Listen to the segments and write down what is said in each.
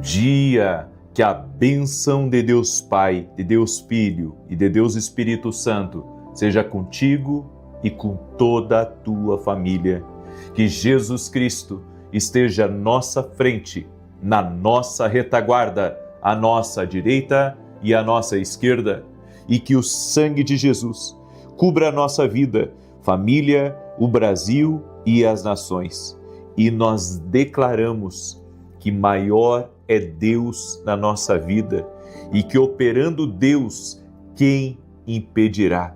dia. Que a bênção de Deus Pai, de Deus Filho e de Deus Espírito Santo seja contigo e com toda a tua família. Que Jesus Cristo esteja à nossa frente, na nossa retaguarda, à nossa direita e à nossa esquerda, e que o sangue de Jesus cubra a nossa vida, família, o Brasil e as nações. E nós declaramos que maior é Deus na nossa vida e que operando Deus, quem impedirá?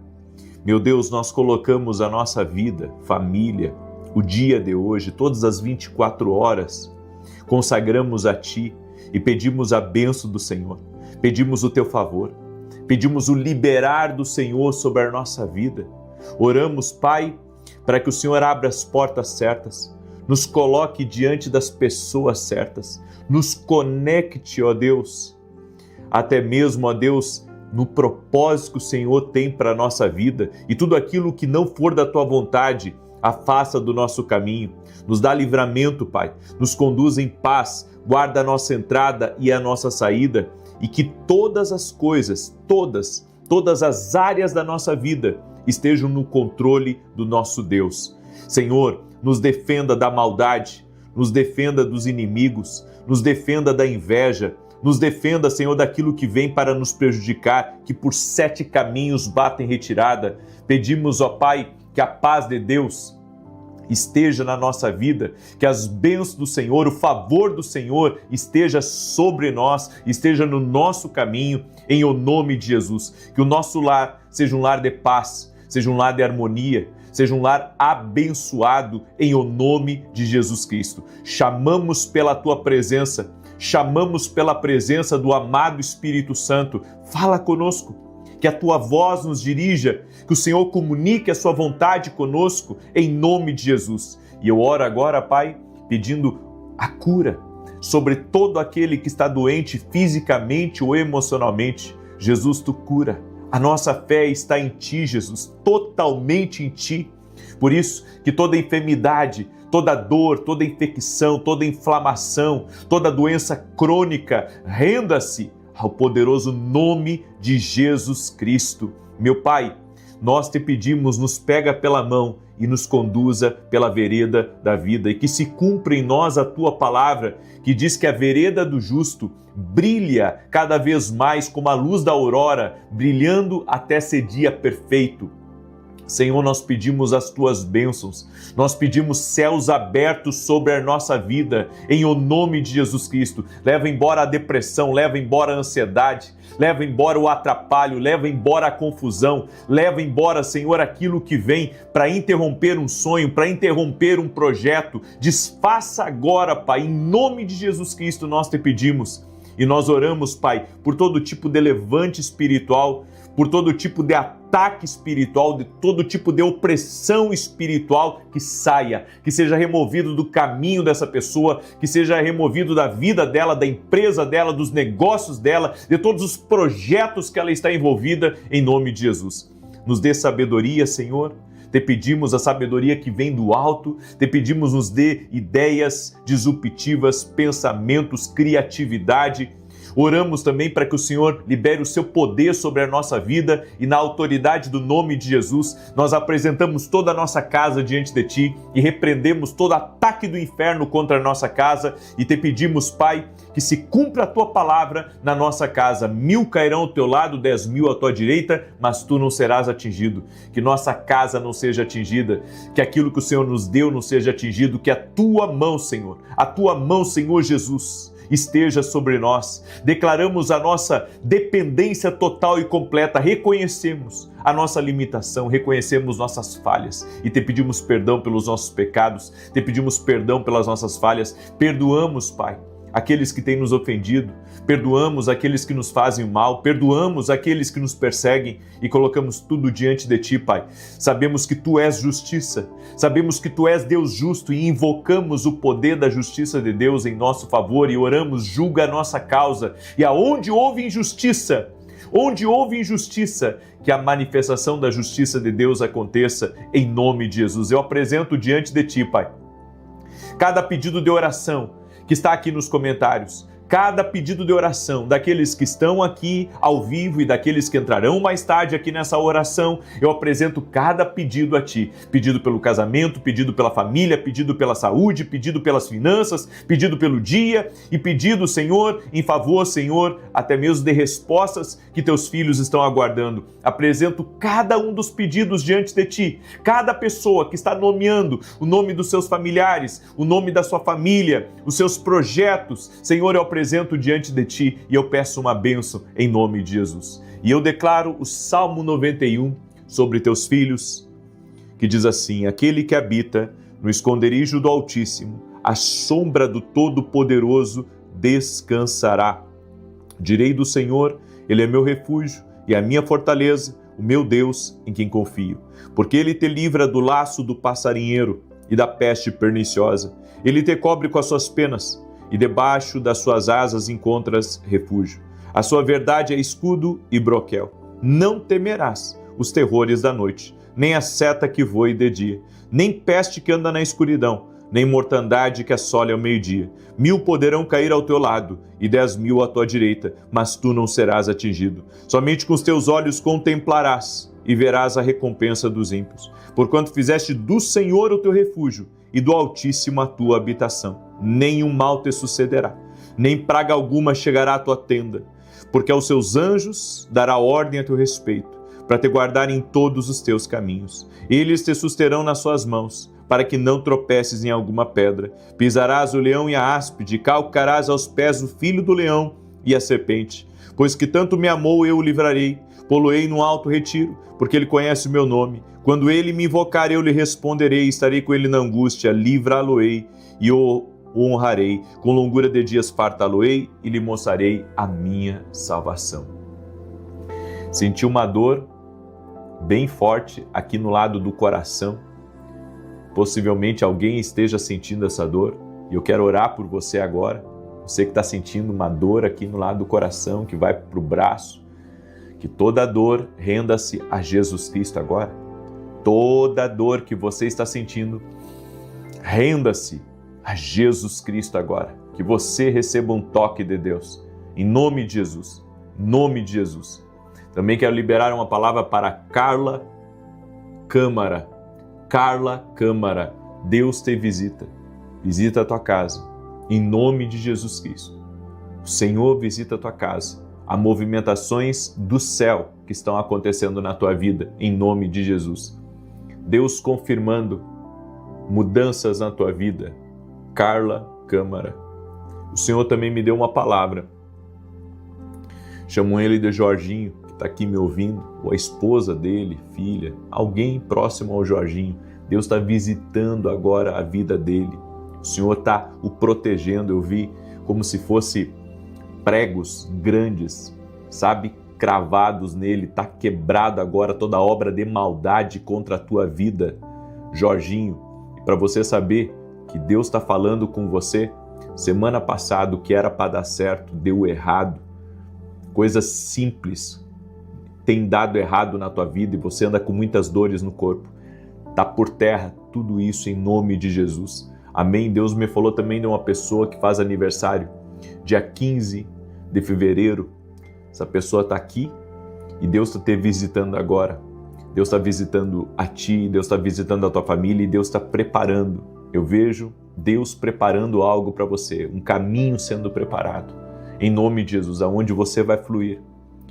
Meu Deus, nós colocamos a nossa vida, família, o dia de hoje, todas as 24 horas, consagramos a Ti e pedimos a bênção do Senhor, pedimos o Teu favor, pedimos o liberar do Senhor sobre a nossa vida. Oramos, Pai, para que o Senhor abra as portas certas, nos coloque diante das pessoas certas, nos conecte, ó Deus, até mesmo, ó Deus, no propósito que o Senhor tem para a nossa vida, e tudo aquilo que não for da Tua vontade, afasta do nosso caminho, nos dá livramento, Pai, nos conduz em paz, guarda a nossa entrada e a nossa saída, e que todas as coisas, todas as áreas da nossa vida estejam no controle do nosso Deus. Senhor, nos defenda da maldade, nos defenda dos inimigos, nos defenda da inveja, nos defenda, Senhor, daquilo que vem para nos prejudicar, que por 7 caminhos batem retirada. Pedimos, ó Pai, que a paz de Deus esteja na nossa vida, que as bênçãos do Senhor, o favor do Senhor esteja sobre nós, esteja no nosso caminho, em o nome de Jesus. Que o nosso lar seja um lar de paz, seja um lar de harmonia, seja um lar abençoado em o nome de Jesus Cristo. Chamamos pela Tua presença, chamamos pela presença do amado Espírito Santo. Fala conosco, que a Tua voz nos dirija, que o Senhor comunique a Sua vontade conosco, em nome de Jesus. E eu oro agora, Pai, pedindo a cura sobre todo aquele que está doente fisicamente ou emocionalmente. Jesus, Tu cura. A nossa fé está em Ti, Jesus, totalmente em Ti. Por isso, que toda enfermidade, toda dor, toda infecção, toda inflamação, toda doença crônica, renda-se ao poderoso nome de Jesus Cristo. Meu Pai, nós Te pedimos, nos pega pela mão e nos conduza pela vereda da vida, e que se cumpra em nós a Tua palavra, que diz que a vereda do justo brilha cada vez mais como a luz da aurora, brilhando até ser dia perfeito. Senhor, nós pedimos as Tuas bênçãos, nós pedimos céus abertos sobre a nossa vida, em o nome de Jesus Cristo. Leva embora a depressão, leva embora a ansiedade, leva embora o atrapalho, leva embora a confusão, leva embora, Senhor, aquilo que vem para interromper um sonho, para interromper um projeto. Desfaça agora, Pai, em nome de Jesus Cristo nós Te pedimos. E nós oramos, Pai, por todo tipo de levante espiritual, por todo tipo de ataque espiritual, de todo tipo de opressão espiritual, que saia, que seja removido do caminho dessa pessoa, que seja removido da vida dela, da empresa dela, dos negócios dela, de todos os projetos que ela está envolvida, em nome de Jesus. Nos dê sabedoria, Senhor. Te pedimos a sabedoria que vem do alto, Te pedimos nos dê ideias disruptivas, pensamentos, criatividade. Oramos também para que o Senhor libere o Seu poder sobre a nossa vida, e na autoridade do nome de Jesus, nós apresentamos toda a nossa casa diante de Ti e repreendemos todo ataque do inferno contra a nossa casa, e Te pedimos, Pai, que se cumpra a Tua palavra na nossa casa. 1000 cairão ao teu lado, 10.000 à tua direita, mas tu não serás atingido. Que nossa casa não seja atingida, que aquilo que o Senhor nos deu não seja atingido, que a Tua mão, Senhor, a Tua mão, Senhor Jesus, esteja sobre nós. Declaramos a nossa dependência total e completa, reconhecemos a nossa limitação, reconhecemos nossas falhas e Te pedimos perdão pelos nossos pecados, Te pedimos perdão pelas nossas falhas. Perdoamos, Pai, aqueles que têm nos ofendido, perdoamos aqueles que nos fazem mal, perdoamos aqueles que nos perseguem e colocamos tudo diante de Ti, Pai. Sabemos que Tu és justiça, sabemos que Tu és Deus justo e invocamos o poder da justiça de Deus em nosso favor e oramos: julga a nossa causa, e aonde houve injustiça, que a manifestação da justiça de Deus aconteça em nome de Jesus. Eu apresento diante de Ti, Pai, cada pedido de oração que está aqui nos comentários, cada pedido de oração daqueles que estão aqui ao vivo e daqueles que entrarão mais tarde aqui nessa oração. Eu apresento cada pedido a Ti. Pedido pelo casamento, pedido pela família, pedido pela saúde, pedido pelas finanças, pedido pelo dia e pedido, Senhor, em favor, Senhor, até mesmo de respostas que Teus filhos estão aguardando. Apresento cada um dos pedidos diante de Ti. Cada pessoa que está nomeando o nome dos seus familiares, o nome da sua família, os seus projetos, Senhor, eu apresento diante de Ti e eu peço uma bênção em nome de Jesus. E eu declaro o Salmo 91 sobre Teus filhos, que diz assim: aquele que habita no esconderijo do Altíssimo, à sombra do Todo-Poderoso descansará. Direi do Senhor, Ele é meu refúgio e a minha fortaleza, o meu Deus em quem confio. Porque Ele te livra do laço do passarinheiro e da peste perniciosa. Ele te cobre com as suas penas e debaixo das suas asas encontras refúgio. A sua verdade é escudo e broquel. Não temerás os terrores da noite, nem a seta que voe de dia, nem peste que anda na escuridão, nem mortandade que assole ao meio-dia. 1000 poderão cair ao teu lado e 10.000 à tua direita, mas tu não serás atingido. Somente com os teus olhos contemplarás e verás a recompensa dos ímpios. Porquanto fizeste do Senhor o teu refúgio e do Altíssimo a tua habitação. Nenhum mal te sucederá, nem praga alguma chegará à tua tenda, porque aos seus anjos dará ordem a teu respeito, para te guardar em todos os teus caminhos. Eles te susterão nas suas mãos, para que não tropeces em alguma pedra. Pisarás o leão e a áspide, calcarás aos pés o filho do leão e a serpente. Pois que tanto me amou, eu o livrarei, pô-lo-ei num alto retiro, porque ele conhece o meu nome. Quando ele me invocar, eu lhe responderei, estarei com ele na angústia, livrá-lo-ei e o honrarei. Com longura de dias fartá-lo-ei e lhe mostrarei a minha salvação. Senti uma dor bem forte aqui no lado do coração. Possivelmente alguém esteja sentindo essa dor e eu quero orar por você agora. Você que está sentindo uma dor aqui no lado do coração, que vai para o braço, que toda dor renda-se a Jesus Cristo agora. Toda dor que você está sentindo, renda-se a Jesus Cristo agora. Que você receba um toque de Deus. Em nome de Jesus. Em nome de Jesus. Também quero liberar uma palavra para Carla Câmara. Carla Câmara, Deus te visita. Visita a tua casa. Em nome de Jesus Cristo. O Senhor visita a tua casa. Há movimentações do céu que estão acontecendo na tua vida. Em nome de Jesus. Deus confirmando mudanças na tua vida. Carla Câmara. O Senhor também me deu uma palavra. Chamam ele de Jorginho, que está aqui me ouvindo, ou a esposa dele, filha, alguém próximo ao Jorginho. Deus está visitando agora a vida dele. O Senhor está o protegendo. Eu vi como se fosse pregos grandes, sabe, cravados nele. Está quebrado agora toda obra de maldade contra a tua vida, Jorginho. E para você saber que Deus está falando com você, semana passada o que era para dar certo deu errado. Coisas simples têm dado errado na tua vida e você anda com muitas dores no corpo. Está por terra tudo isso em nome de Jesus. Amém? Deus me falou também de uma pessoa que faz aniversário dia 15 de fevereiro. Essa pessoa está aqui e Deus está te visitando agora. Deus está visitando a ti, Deus está visitando a tua família e Deus está preparando. Eu vejo Deus preparando algo para você, um caminho sendo preparado. Em nome de Jesus, aonde você vai fluir.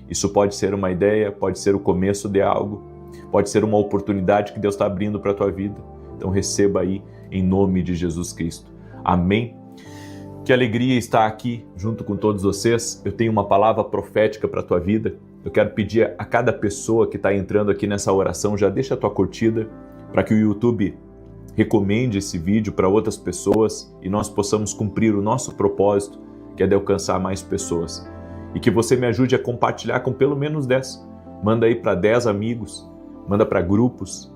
Isso pode ser uma ideia, pode ser o começo de algo, pode ser uma oportunidade que Deus está abrindo para a tua vida. Então receba aí, em nome de Jesus Cristo. Amém? Que alegria estar aqui junto com todos vocês. Eu tenho uma palavra profética para a tua vida. Eu quero pedir a cada pessoa que está entrando aqui nessa oração, já deixa a tua curtida, para que o YouTube recomende esse vídeo para outras pessoas e nós possamos cumprir o nosso propósito, que é de alcançar mais pessoas. E que você me ajude a compartilhar com pelo menos 10. Manda aí para 10 amigos, manda para grupos,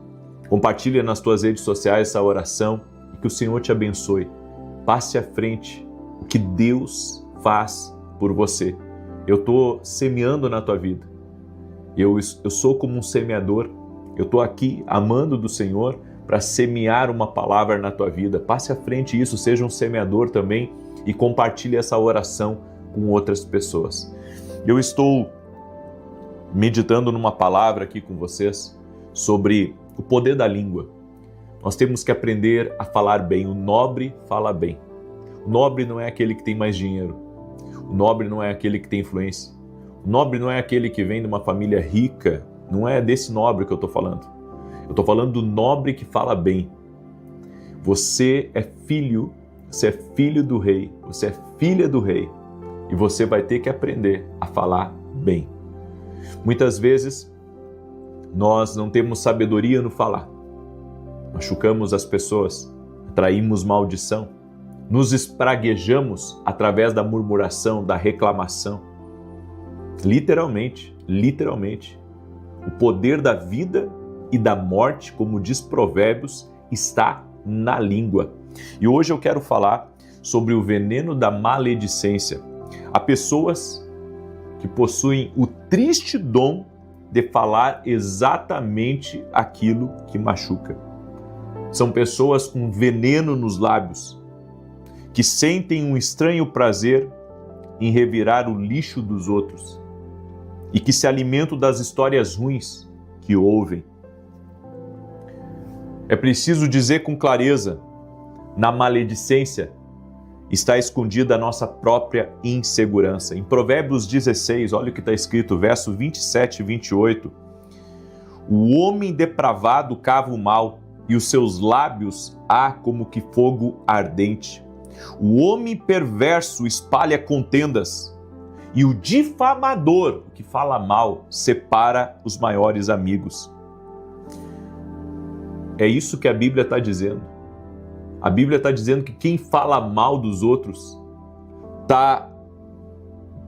compartilha nas tuas redes sociais essa oração e que o Senhor te abençoe. Passe à frente o que Deus faz por você. Eu estou semeando na tua vida. Eu sou como um semeador. Eu estou aqui amando do Senhor para semear uma palavra na tua vida. Passe à frente isso, seja um semeador também e compartilhe essa oração com outras pessoas. Eu estou meditando numa palavra aqui com vocês sobre o poder da língua. Nós temos que aprender a falar bem. O nobre fala bem. O nobre não é aquele que tem mais dinheiro. O nobre não é aquele que tem influência. O nobre não é aquele que vem de uma família rica. Não é desse nobre que eu estou falando. Eu estou falando do nobre que fala bem. Você é filho do rei. Você é filha do rei. E você vai ter que aprender a falar bem. Muitas vezes, nós não temos sabedoria no falar. Machucamos as pessoas, atraímos maldição, nos espraguejamos através da murmuração, da reclamação. Literalmente, o poder da vida e da morte, como diz Provérbios, está na língua. E hoje eu quero falar sobre o veneno da maledicência. Há pessoas que possuem o triste dom de falar exatamente aquilo que machuca. São pessoas com veneno nos lábios, que sentem um estranho prazer em revirar o lixo dos outros e que se alimentam das histórias ruins que ouvem. É preciso dizer com clareza, na maledicência está escondida a nossa própria insegurança. Em Provérbios 16, olha o que está escrito, verso 27 e 28. O homem depravado cava o mal, e os seus lábios há como que fogo ardente. O homem perverso espalha contendas, e o difamador, o que fala mal, separa os maiores amigos. É isso que a Bíblia está dizendo. A Bíblia está dizendo que quem fala mal dos outros está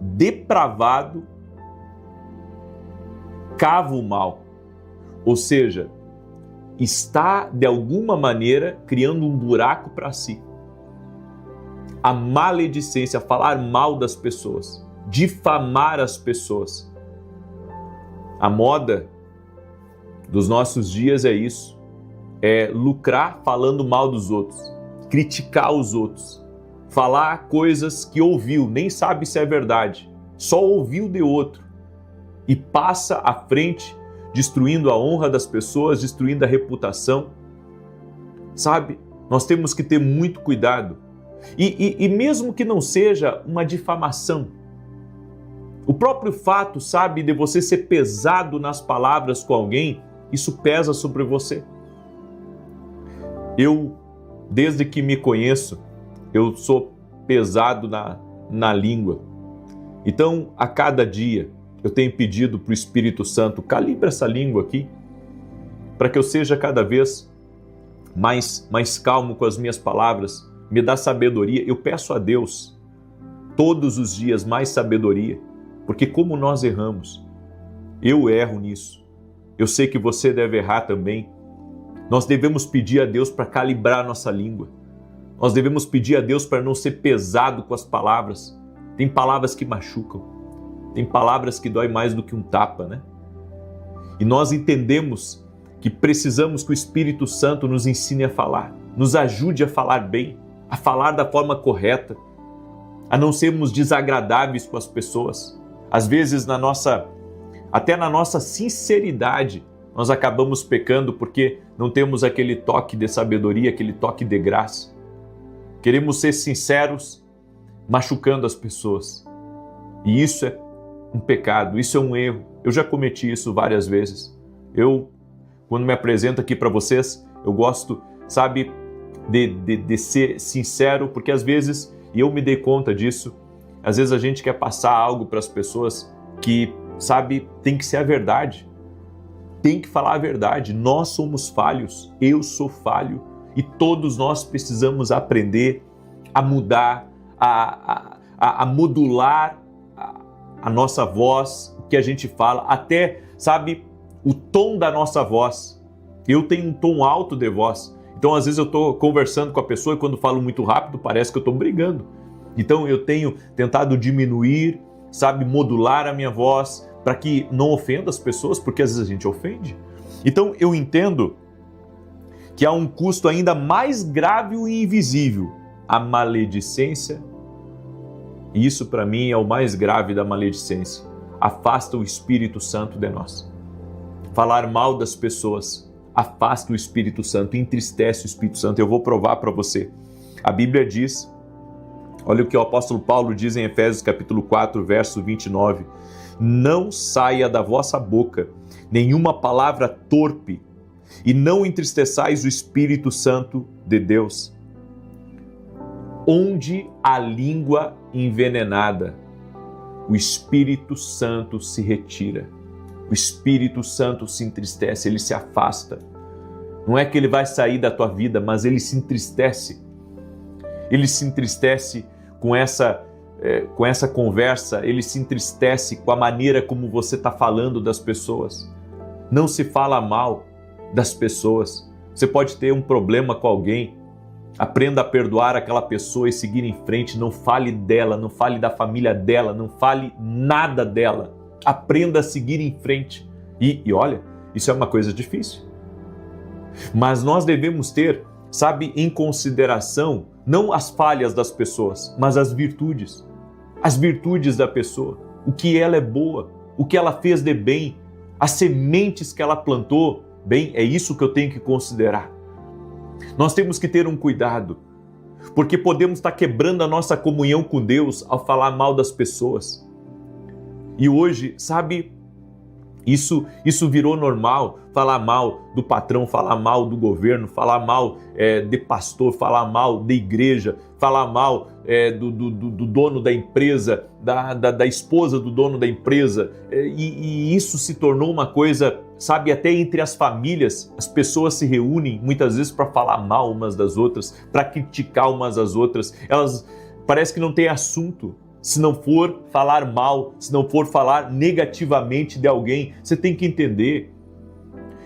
depravado, cava o mal. Ou seja, está de alguma maneira criando um buraco para si. A maledicência, falar mal das pessoas, difamar as pessoas. A moda dos nossos dias é isso. É lucrar falando mal dos outros, criticar os outros, falar coisas que ouviu, nem sabe se é verdade, só ouviu de outro e passa à frente, destruindo a honra das pessoas, destruindo a reputação. Sabe, nós temos que ter muito cuidado. E mesmo que não seja uma difamação, o próprio fato, sabe, de você ser pesado nas palavras com alguém, isso pesa sobre você. Eu, desde que me conheço, eu sou pesado na língua. Então, a cada dia, eu tenho pedido para o Espírito Santo, calibra essa língua aqui, para que eu seja cada vez mais calmo com as minhas palavras, me dá sabedoria. Eu peço a Deus, todos os dias, mais sabedoria, porque como nós erramos, eu erro nisso. Eu sei que você deve errar também. Nós devemos pedir a Deus para calibrar nossa língua. Nós devemos pedir a Deus para não ser pesado com as palavras. Tem palavras que machucam. Tem palavras que dói mais do que um tapa, né? E nós entendemos que precisamos que o Espírito Santo nos ensine a falar, nos ajude a falar bem, a falar da forma correta, a não sermos desagradáveis com as pessoas. Às vezes, até na nossa sinceridade, nós acabamos pecando porque não temos aquele toque de sabedoria, aquele toque de graça. Queremos ser sinceros, machucando as pessoas. E isso é um pecado, isso é um erro. Eu já cometi isso várias vezes. Quando me apresento aqui para vocês, eu gosto, sabe, de ser sincero, porque às vezes, e eu me dei conta disso, às vezes a gente quer passar algo para as pessoas que, sabe, tem que ser a verdade. Tem que falar a verdade. Nós somos falhos, eu sou falho e todos nós precisamos aprender a mudar, a modular a nossa voz, o que a gente fala, até, sabe, o tom da nossa voz. Eu tenho um tom alto de voz, então às vezes eu estou conversando com a pessoa e quando falo muito rápido parece que eu estou brigando. Então eu tenho tentado diminuir, sabe, modular a minha voz, para que não ofenda as pessoas, porque às vezes a gente ofende. Então eu entendo que há um custo ainda mais grave e invisível, a maledicência E isso para mim é o mais grave da maledicência. Afasta o Espírito Santo de nós. Falar mal das pessoas afasta o Espírito Santo, entristece o Espírito Santo. Eu vou provar para você. A Bíblia diz, olha o que o apóstolo Paulo diz em Efésios capítulo 4, verso 29. Não saia da vossa boca nenhuma palavra torpe e não entristeçais o Espírito Santo de Deus. Onde a língua envenenada, o Espírito Santo se retira. O Espírito Santo se entristece, ele se afasta. Não é que ele vai sair da tua vida, mas ele se entristece. Ele se entristece com essa conversa, ele se entristece com a maneira como você está falando das pessoas. Não se fala mal das pessoas. Você pode ter um problema com alguém, aprenda a perdoar aquela pessoa e seguir em frente. Não fale dela, não fale da família dela, não fale nada dela. Aprenda a seguir em frente. E olha, isso é uma coisa difícil. Mas nós devemos ter, sabe, em consideração, não as falhas das pessoas, mas as virtudes. As virtudes da pessoa. O que ela é boa, o que ela fez de bem, as sementes que ela plantou. Bem, é isso que eu tenho que considerar. Nós temos que ter um cuidado, porque podemos estar quebrando a nossa comunhão com Deus ao falar mal das pessoas. E hoje, sabe, isso virou normal, falar mal do patrão, falar mal do governo, falar mal de pastor, falar mal da igreja, falar mal do dono da empresa, da esposa do dono da empresa. E isso se tornou uma coisa, sabe, até entre as famílias, as pessoas se reúnem muitas vezes para falar mal umas das outras, para criticar umas às outras. Elas parece que não tem assunto. Se não for falar mal, se não for falar negativamente de alguém, você tem que entender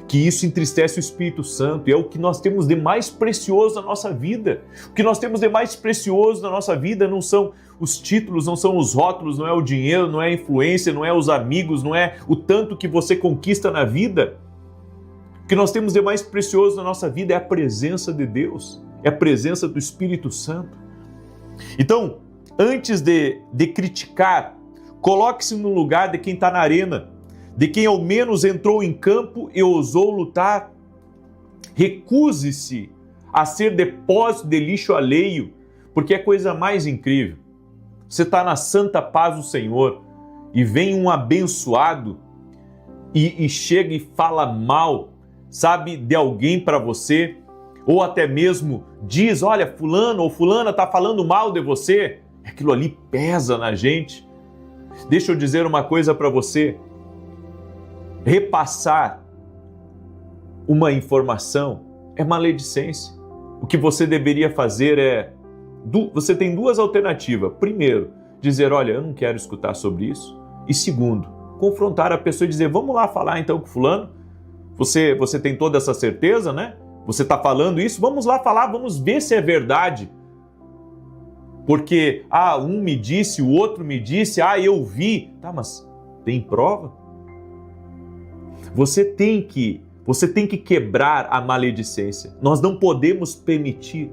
que isso entristece o Espírito Santo e é o que nós temos de mais precioso na nossa vida. O que nós temos de mais precioso na nossa vida não são os títulos, não são os rótulos, não é o dinheiro, não é a influência, não é os amigos, não é o tanto que você conquista na vida. O que nós temos de mais precioso na nossa vida é a presença de Deus, é a presença do Espírito Santo. Então, antes de criticar, coloque-se no lugar de quem está na arena, de quem ao menos entrou em campo e ousou lutar. Recuse-se a ser depósito de lixo alheio, porque é a coisa mais incrível. Você está na santa paz do Senhor e vem um abençoado e chega e fala mal, sabe, de alguém para você, ou até mesmo diz, olha, fulano ou fulana está falando mal de você. Aquilo ali pesa na gente. Deixa eu dizer uma coisa para você. Repassar uma informação é maledicência. O que você deveria fazer você tem duas alternativas. Primeiro, dizer, olha, eu não quero escutar sobre isso. E segundo, confrontar a pessoa e dizer, vamos lá falar então com fulano. Você tem toda essa certeza, né? Você está falando isso? Vamos lá falar, vamos ver se é verdade. Porque, um me disse, o outro me disse, eu vi. Tá, mas tem prova? Você tem que quebrar a maledicência. Nós não podemos permitir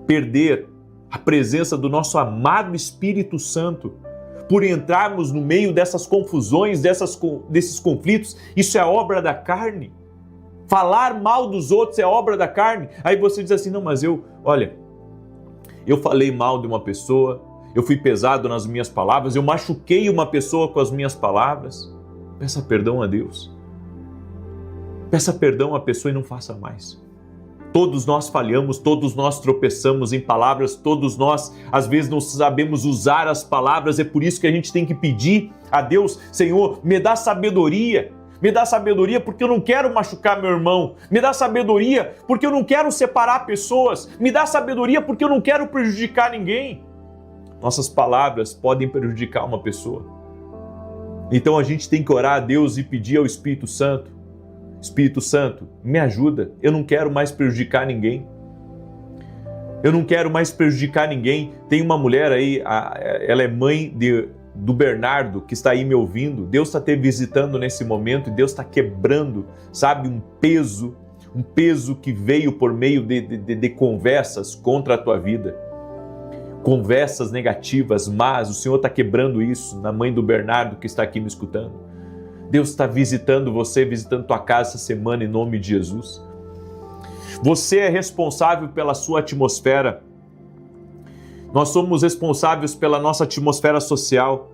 perder a presença do nosso amado Espírito Santo por entrarmos no meio dessas confusões, desses conflitos. Isso é obra da carne. Falar mal dos outros é obra da carne. Aí você diz assim, não, mas eu falei mal de uma pessoa, eu fui pesado nas minhas palavras, eu machuquei uma pessoa com as minhas palavras. Peça perdão a Deus. Peça perdão à pessoa e não faça mais. Todos nós falhamos, todos nós tropeçamos em palavras, todos nós às vezes não sabemos usar as palavras, é por isso que a gente tem que pedir a Deus, Senhor, me dá sabedoria. Me dá sabedoria porque eu não quero machucar meu irmão. Me dá sabedoria porque eu não quero separar pessoas. Me dá sabedoria porque eu não quero prejudicar ninguém. Nossas palavras podem prejudicar uma pessoa. Então a gente tem que orar a Deus e pedir ao Espírito Santo. Espírito Santo, me ajuda. Eu não quero mais prejudicar ninguém. Eu não quero mais prejudicar ninguém. Tem uma mulher aí, ela é mãe do Bernardo, que está aí me ouvindo. Deus está te visitando nesse momento e Deus está quebrando, sabe, um peso que veio por meio de conversas contra a tua vida. conversas negativas, mas o Senhor está quebrando isso na mãe do Bernardo que está aqui me escutando. Deus está visitando você, visitando tua casa essa semana em nome de Jesus. Você é responsável pela sua atmosfera. Nós somos responsáveis pela nossa atmosfera social.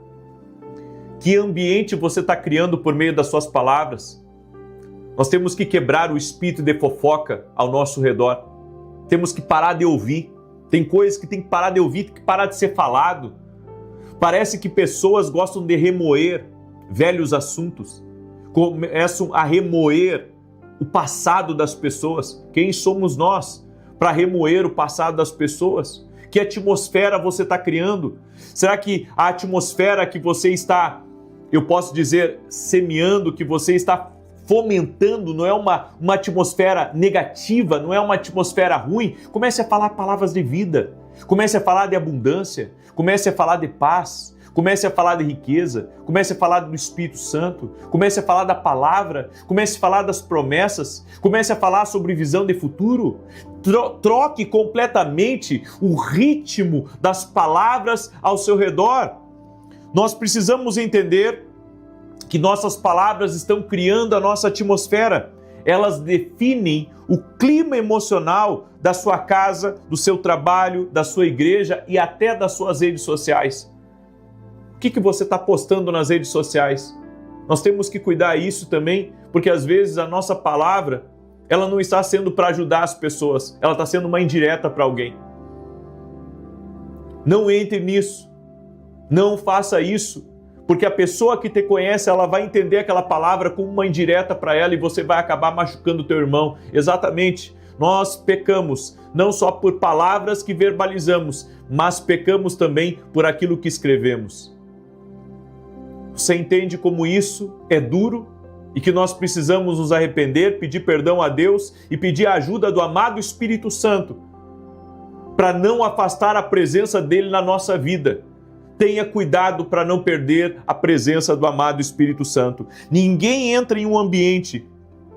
Que ambiente você está criando por meio das suas palavras? Nós temos que quebrar o espírito de fofoca ao nosso redor. Temos que parar de ouvir. Tem coisas que tem que parar de ouvir, tem que parar de ser falado. Parece que pessoas gostam de remoer velhos assuntos, começam a remoer o passado das pessoas. Quem somos nós para remoer o passado das pessoas? Que atmosfera você está criando? Será que a atmosfera que você está, eu posso dizer, semeando, que você está fomentando, não é uma atmosfera negativa, não é uma atmosfera ruim? Comece a falar palavras de vida, comece a falar de abundância, comece a falar de paz, comece a falar de riqueza, comece a falar do Espírito Santo, comece a falar da palavra, comece a falar das promessas, comece a falar sobre visão de futuro. Troque completamente o ritmo das palavras ao seu redor. Nós precisamos entender que nossas palavras estão criando a nossa atmosfera. Elas definem o clima emocional da sua casa, do seu trabalho, da sua igreja e até das suas redes sociais. O que você está postando nas redes sociais? Nós temos que cuidar disso também, porque às vezes a nossa palavra, ela não está sendo para ajudar as pessoas, ela está sendo uma indireta para alguém. Não entre nisso, não faça isso, porque a pessoa que te conhece, ela vai entender aquela palavra como uma indireta para ela e você vai acabar machucando o teu irmão. Exatamente, nós pecamos, não só por palavras que verbalizamos, mas pecamos também por aquilo que escrevemos. Você entende como isso é duro e que nós precisamos nos arrepender, pedir perdão a Deus e pedir a ajuda do amado Espírito Santo para não afastar a presença dele na nossa vida. Tenha cuidado para não perder a presença do amado Espírito Santo. Ninguém entra em um ambiente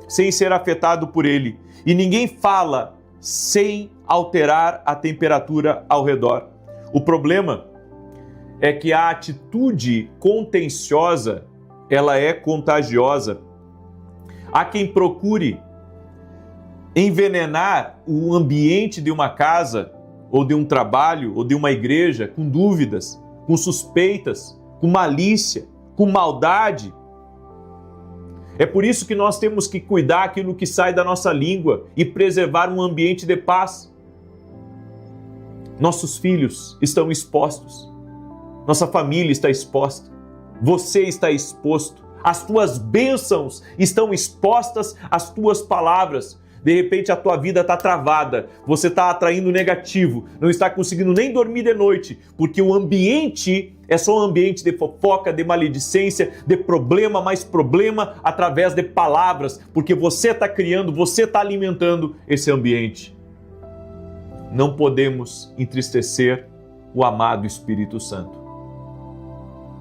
sem ser afetado por ele e ninguém fala sem alterar a temperatura ao redor. O problema é que a atitude contenciosa, ela é contagiosa. Há quem procure envenenar o ambiente de uma casa, ou de um trabalho, ou de uma igreja, com dúvidas, com suspeitas, com malícia, com maldade. É por isso que nós temos que cuidar aquilo que sai da nossa língua e preservar um ambiente de paz. Nossos filhos estão expostos. Nossa família está exposta, você está exposto, as tuas bênçãos estão expostas às tuas palavras. De repente a tua vida está travada, você está atraindo negativo, não está conseguindo nem dormir de noite, porque o ambiente é só um ambiente de fofoca, de maledicência, de problema, mais problema através de palavras, porque você está criando, você está alimentando esse ambiente. Não podemos entristecer o amado Espírito Santo.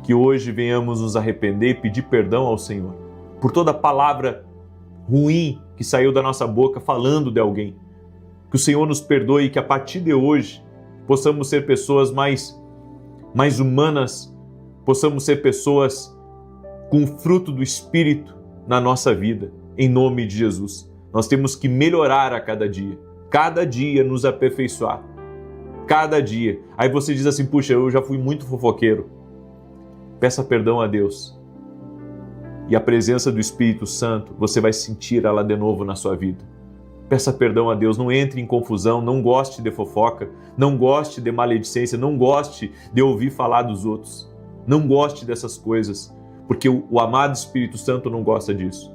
Que hoje venhamos nos arrepender e pedir perdão ao Senhor por toda palavra ruim que saiu da nossa boca falando de alguém. Que o Senhor nos perdoe e que a partir de hoje possamos ser pessoas mais humanas, possamos ser pessoas com o fruto do Espírito na nossa vida, em nome de Jesus. Nós temos que melhorar a cada dia nos aperfeiçoar, cada dia. Aí você diz assim, puxa, eu já fui muito fofoqueiro. Peça perdão a Deus. E a presença do Espírito Santo, você vai sentir ela de novo na sua vida. Peça perdão a Deus, não entre em confusão, não goste de fofoca, não goste de maledicência, não goste de ouvir falar dos outros. Não goste dessas coisas, porque o amado Espírito Santo não gosta disso.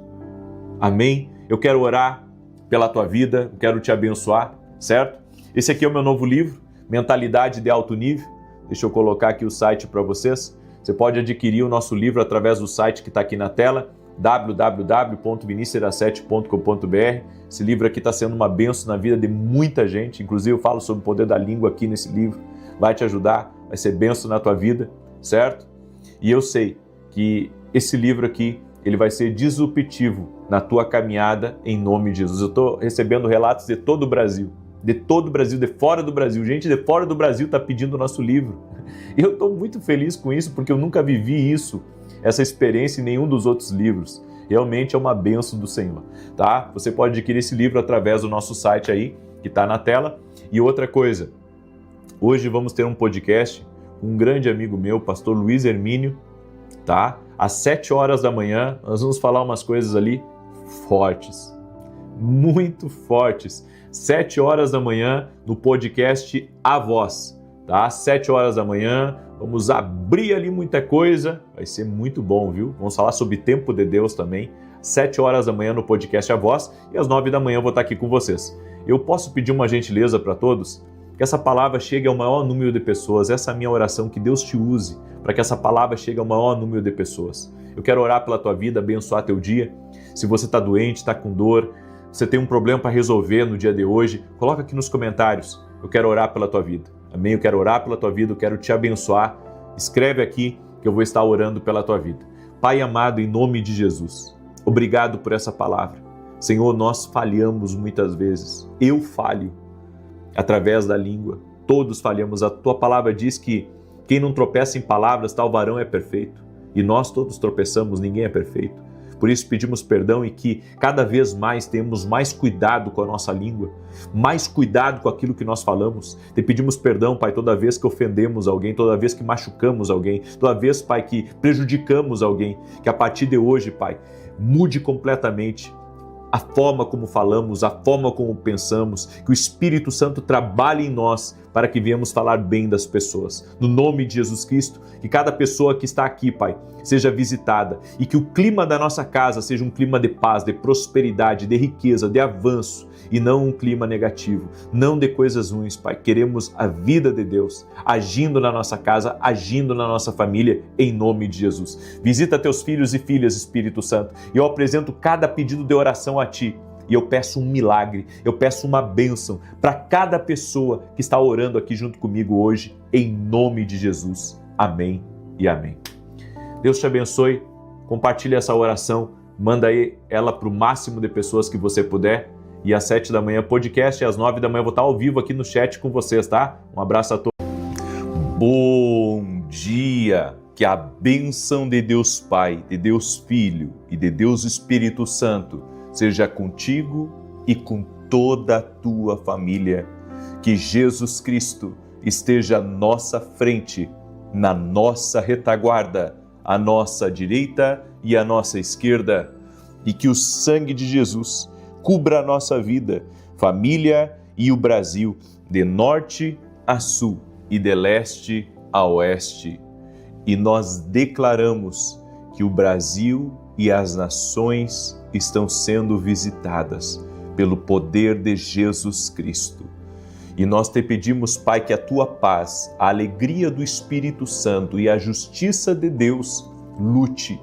Amém? Eu quero orar pela tua vida, eu quero te abençoar, certo? Esse aqui é o meu novo livro, Mentalidade de Alto Nível. Deixa eu colocar aqui o site para vocês. Você pode adquirir o nosso livro através do site que está aqui na tela, www.vinicius7.com.br. Esse livro aqui está sendo uma bênção na vida de muita gente, inclusive eu falo sobre o poder da língua aqui nesse livro, vai te ajudar, vai ser bênção na tua vida, certo? E eu sei que esse livro aqui, ele vai ser disruptivo na tua caminhada em nome de Jesus. Eu estou recebendo relatos de todo o Brasil, de todo o Brasil, de fora do Brasil. Gente de fora do Brasil está pedindo o nosso livro. E eu estou muito feliz com isso, porque eu nunca vivi isso, essa experiência em nenhum dos outros livros. Realmente é uma bênção do Senhor, tá? Você pode adquirir esse livro através do nosso site aí, que está na tela. E outra coisa, hoje vamos ter um podcast com um grande amigo meu, pastor Luiz Hermínio, tá? Às 7 horas da manhã, nós vamos falar umas coisas ali fortes, muito fortes. 7 horas da manhã no podcast A Voz, tá? 7 horas da manhã, vamos abrir ali muita coisa, vai ser muito bom, viu? Vamos falar sobre tempo de Deus também. 7 horas da manhã no podcast A Voz e às 9 da manhã eu vou estar aqui com vocês. Eu posso pedir uma gentileza para todos? Que essa palavra chegue ao maior número de pessoas. Essa é a minha oração, que Deus te use para que essa palavra chegue ao maior número de pessoas. Eu quero orar pela tua vida, abençoar teu dia. Se você está doente, está com dor, você tem um problema para resolver no dia de hoje, coloca aqui nos comentários. Eu quero orar pela tua vida. Amém? Eu quero orar pela tua vida, eu quero te abençoar. Escreve aqui que eu vou estar orando pela tua vida. Pai amado, em nome de Jesus, obrigado por essa palavra. Senhor, nós falhamos muitas vezes. Eu falho através da língua. Todos falhamos. A tua palavra diz que quem não tropeça em palavras, tal varão é perfeito. E nós todos tropeçamos, ninguém é perfeito. Por isso pedimos perdão e que cada vez mais tenhamos mais cuidado com a nossa língua, mais cuidado com aquilo que nós falamos. Te pedimos perdão, Pai, toda vez que ofendemos alguém, toda vez que machucamos alguém, toda vez, Pai, que prejudicamos alguém. Que a partir de hoje, Pai, mude completamente a forma como falamos, a forma como pensamos, que o Espírito Santo trabalhe em nós para que venhamos falar bem das pessoas. No nome de Jesus Cristo, que cada pessoa que está aqui, Pai, seja visitada e que o clima da nossa casa seja um clima de paz, de prosperidade, de riqueza, de avanço e não um clima negativo, não de coisas ruins, Pai. Queremos a vida de Deus agindo na nossa casa, agindo na nossa família, em nome de Jesus. Visita teus filhos e filhas, Espírito Santo, e eu apresento cada pedido de oração a Ti. E eu peço um milagre, eu peço uma bênção para cada pessoa que está orando aqui junto comigo hoje, em nome de Jesus. Amém e amém. Deus te abençoe, compartilhe essa oração, manda aí ela para o máximo de pessoas que você puder. E às 7 da manhã podcast e às 9 da manhã eu vou estar ao vivo aqui no chat com vocês, tá? Um abraço a todos. Bom dia! Que a bênção de Deus Pai, de Deus Filho e de Deus Espírito Santo seja contigo e com toda a tua família. Que Jesus Cristo esteja à nossa frente, na nossa retaguarda, à nossa direita e à nossa esquerda. E que o sangue de Jesus cubra a nossa vida, família e o Brasil, de norte a sul e de leste a oeste. E nós declaramos que o Brasil e as nações estão sendo visitadas pelo poder de Jesus Cristo. E nós te pedimos, Pai, que a tua paz, a alegria do Espírito Santo e a justiça de Deus lute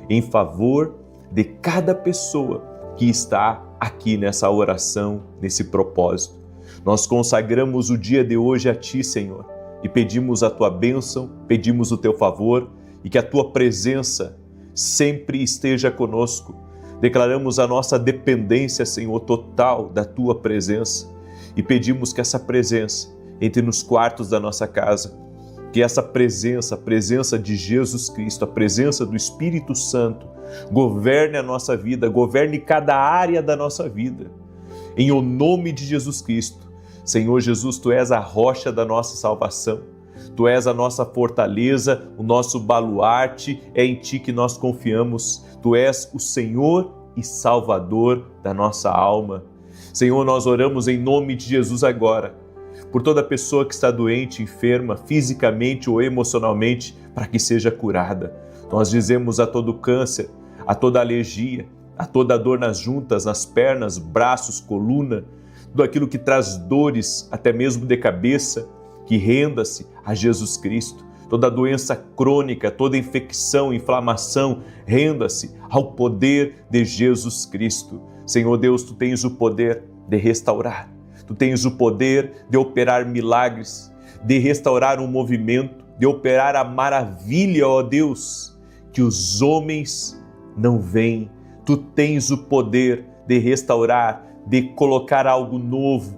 em favor de cada pessoa que está aqui nessa oração, nesse propósito. Nós consagramos o dia de hoje a Ti, Senhor, e pedimos a Tua bênção, pedimos o Teu favor e que a Tua presença sempre esteja conosco. Declaramos a nossa dependência, Senhor, total da Tua presença e pedimos que essa presença entre nos quartos da nossa casa, que essa presença, a presença de Jesus Cristo, a presença do Espírito Santo, governe a nossa vida, governe cada área da nossa vida. Em o nome de Jesus Cristo, Senhor Jesus, Tu és a rocha da nossa salvação, Tu és a nossa fortaleza, o nosso baluarte, é em Ti que nós confiamos. Tu és o Senhor e Salvador da nossa alma. Senhor, nós oramos em nome de Jesus agora, por toda pessoa que está doente, enferma, fisicamente ou emocionalmente, para que seja curada. Nós dizemos a todo câncer, a toda alergia, a toda dor nas juntas, nas pernas, braços, coluna, tudo aquilo que traz dores, até mesmo de cabeça, que renda-se a Jesus Cristo. Toda doença crônica, toda infecção, inflamação, renda-se ao poder de Jesus Cristo. Senhor Deus, Tu tens o poder de restaurar, Tu tens o poder de operar milagres, de restaurar um movimento, de operar a maravilha, ó Deus, que os homens não veem. Tu tens o poder de restaurar, de colocar algo novo.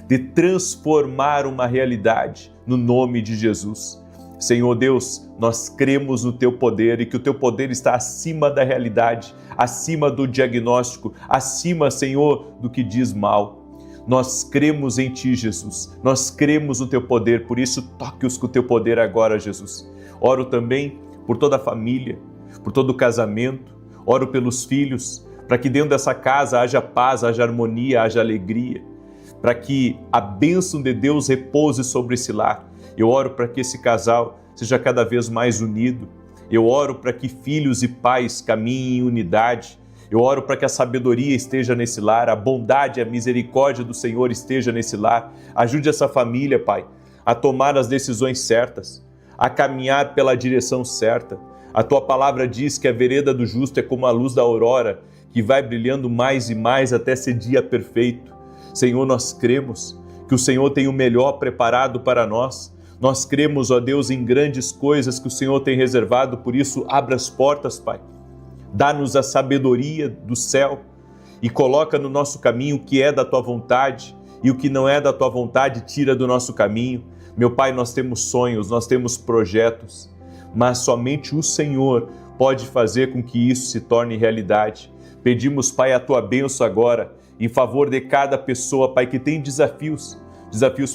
de transformar uma realidade no nome de Jesus. Senhor Deus, nós cremos no Teu poder e que o Teu poder está acima da realidade, acima do diagnóstico, acima, Senhor, do que diz mal. Nós cremos em Ti, Jesus. Nós cremos no Teu poder, por isso toque-os com o Teu poder agora, Jesus. Oro também por toda a família, por todo o casamento, oro pelos filhos, para que dentro dessa casa haja paz, haja harmonia, haja alegria, para que a bênção de Deus repouse sobre esse lar. Eu oro para que esse casal seja cada vez mais unido. Eu oro para que filhos e pais caminhem em unidade. Eu oro para que a sabedoria esteja nesse lar, a bondade e a misericórdia do Senhor esteja nesse lar. Ajude essa família, Pai, a tomar as decisões certas, a caminhar pela direção certa. A Tua palavra diz que a vereda do justo é como a luz da aurora, que vai brilhando mais e mais até ser dia perfeito. Senhor, nós cremos que o Senhor tem o melhor preparado para nós. Nós cremos, ó Deus, em grandes coisas que o Senhor tem reservado, por isso abra as portas, Pai. Dá-nos a sabedoria do céu e coloca no nosso caminho o que é da Tua vontade e o que não é da Tua vontade tira do nosso caminho. Meu Pai, nós temos sonhos, nós temos projetos, mas somente o Senhor pode fazer com que isso se torne realidade. Pedimos, Pai, a Tua bênção agora em favor de cada pessoa, Pai, que tem desafios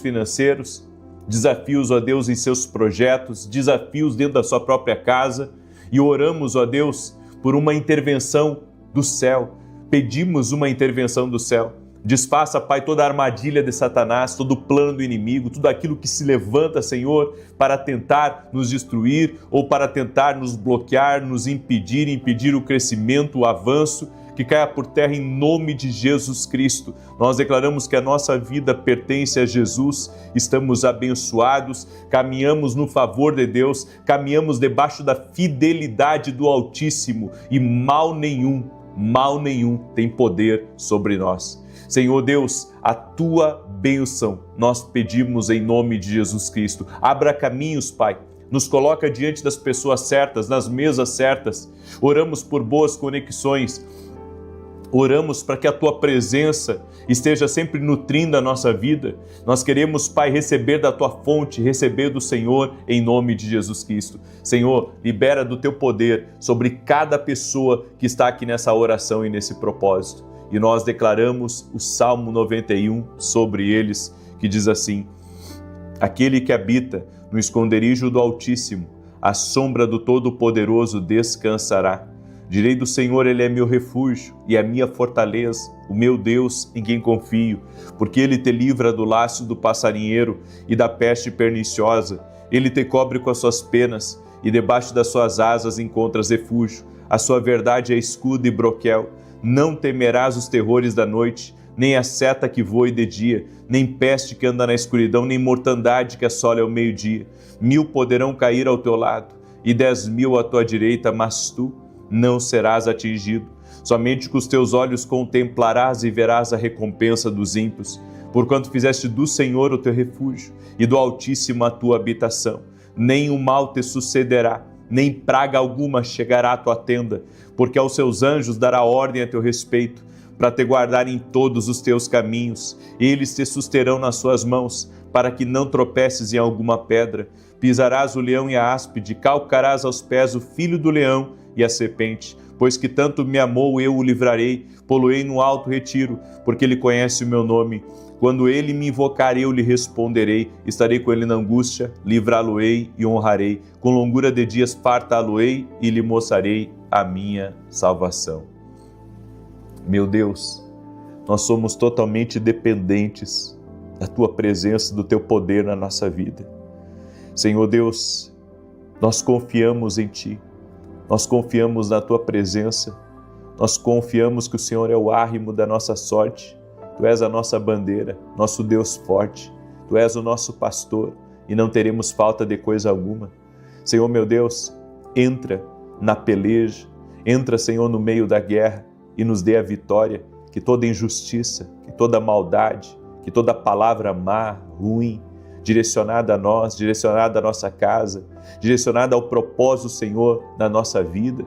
financeiros, desafios, ó Deus, em seus projetos, desafios dentro da sua própria casa, e oramos, ó Deus, por uma intervenção do céu. Pedimos uma intervenção do céu. Desfaça, Pai, toda a armadilha de Satanás, todo o plano do inimigo, tudo aquilo que se levanta, Senhor, para tentar nos destruir ou para tentar nos bloquear, nos impedir o crescimento, o avanço, que caia por terra em nome de Jesus Cristo. Nós declaramos que a nossa vida pertence a Jesus, estamos abençoados, caminhamos no favor de Deus, caminhamos debaixo da fidelidade do Altíssimo e mal nenhum tem poder sobre nós. Senhor Deus, a Tua bênção nós pedimos em nome de Jesus Cristo. Abra caminhos, Pai. Nos coloca diante das pessoas certas, nas mesas certas. Oramos por boas conexões. Oramos para que a Tua presença esteja sempre nutrindo a nossa vida. Nós queremos, Pai, receber da Tua fonte, receber do Senhor em nome de Jesus Cristo. Senhor, libera do Teu poder sobre cada pessoa que está aqui nessa oração e nesse propósito. E nós declaramos o Salmo 91 sobre eles, que diz assim: aquele que habita no esconderijo do Altíssimo, à sombra do Todo-Poderoso descansará. Direi do Senhor, Ele é meu refúgio e a minha fortaleza, o meu Deus em quem confio, porque Ele te livra do laço do passarinheiro e da peste perniciosa. Ele te cobre com as suas penas e debaixo das suas asas encontras refúgio. A sua verdade é escudo e broquel. Não temerás os terrores da noite, nem a seta que voe de dia, nem peste que anda na escuridão, nem mortandade que assola ao meio-dia. 1000 poderão cair ao teu lado e 10.000 à tua direita, mas tu não serás atingido. Somente com os teus olhos contemplarás e verás a recompensa dos ímpios, porquanto fizeste do Senhor o teu refúgio e do Altíssimo a tua habitação. Nem o mal te sucederá, nem praga alguma chegará à tua tenda, porque aos seus anjos dará ordem a teu respeito, para te guardar em todos os teus caminhos. Eles te susterão nas suas mãos, para que não tropeces em alguma pedra. Pisarás o leão e a áspide, calcarás aos pés o filho do leão e a serpente. Pois que tanto me amou, eu o livrarei, pô-lo-ei no alto retiro, porque ele conhece o meu nome. Quando ele me invocar, eu lhe responderei. Estarei com ele na angústia, livrá-lo-ei e honrarei. Com longura de dias fartá-lo-ei e lhe mostrarei a minha salvação. Meu Deus, nós somos totalmente dependentes da Tua presença, do Teu poder na nossa vida. Senhor Deus, nós confiamos em Ti, nós confiamos na Tua presença, nós confiamos que o Senhor é o árrimo da nossa sorte, Tu és a nossa bandeira, nosso Deus forte, Tu és o nosso pastor e não teremos falta de coisa alguma. Senhor meu Deus, entra na peleja, entra, Senhor, no meio da guerra e nos dê a vitória, que toda injustiça, que toda maldade, que toda palavra má, ruim, direcionada a nós, direcionada à nossa casa, direcionada ao propósito, Senhor, na nossa vida,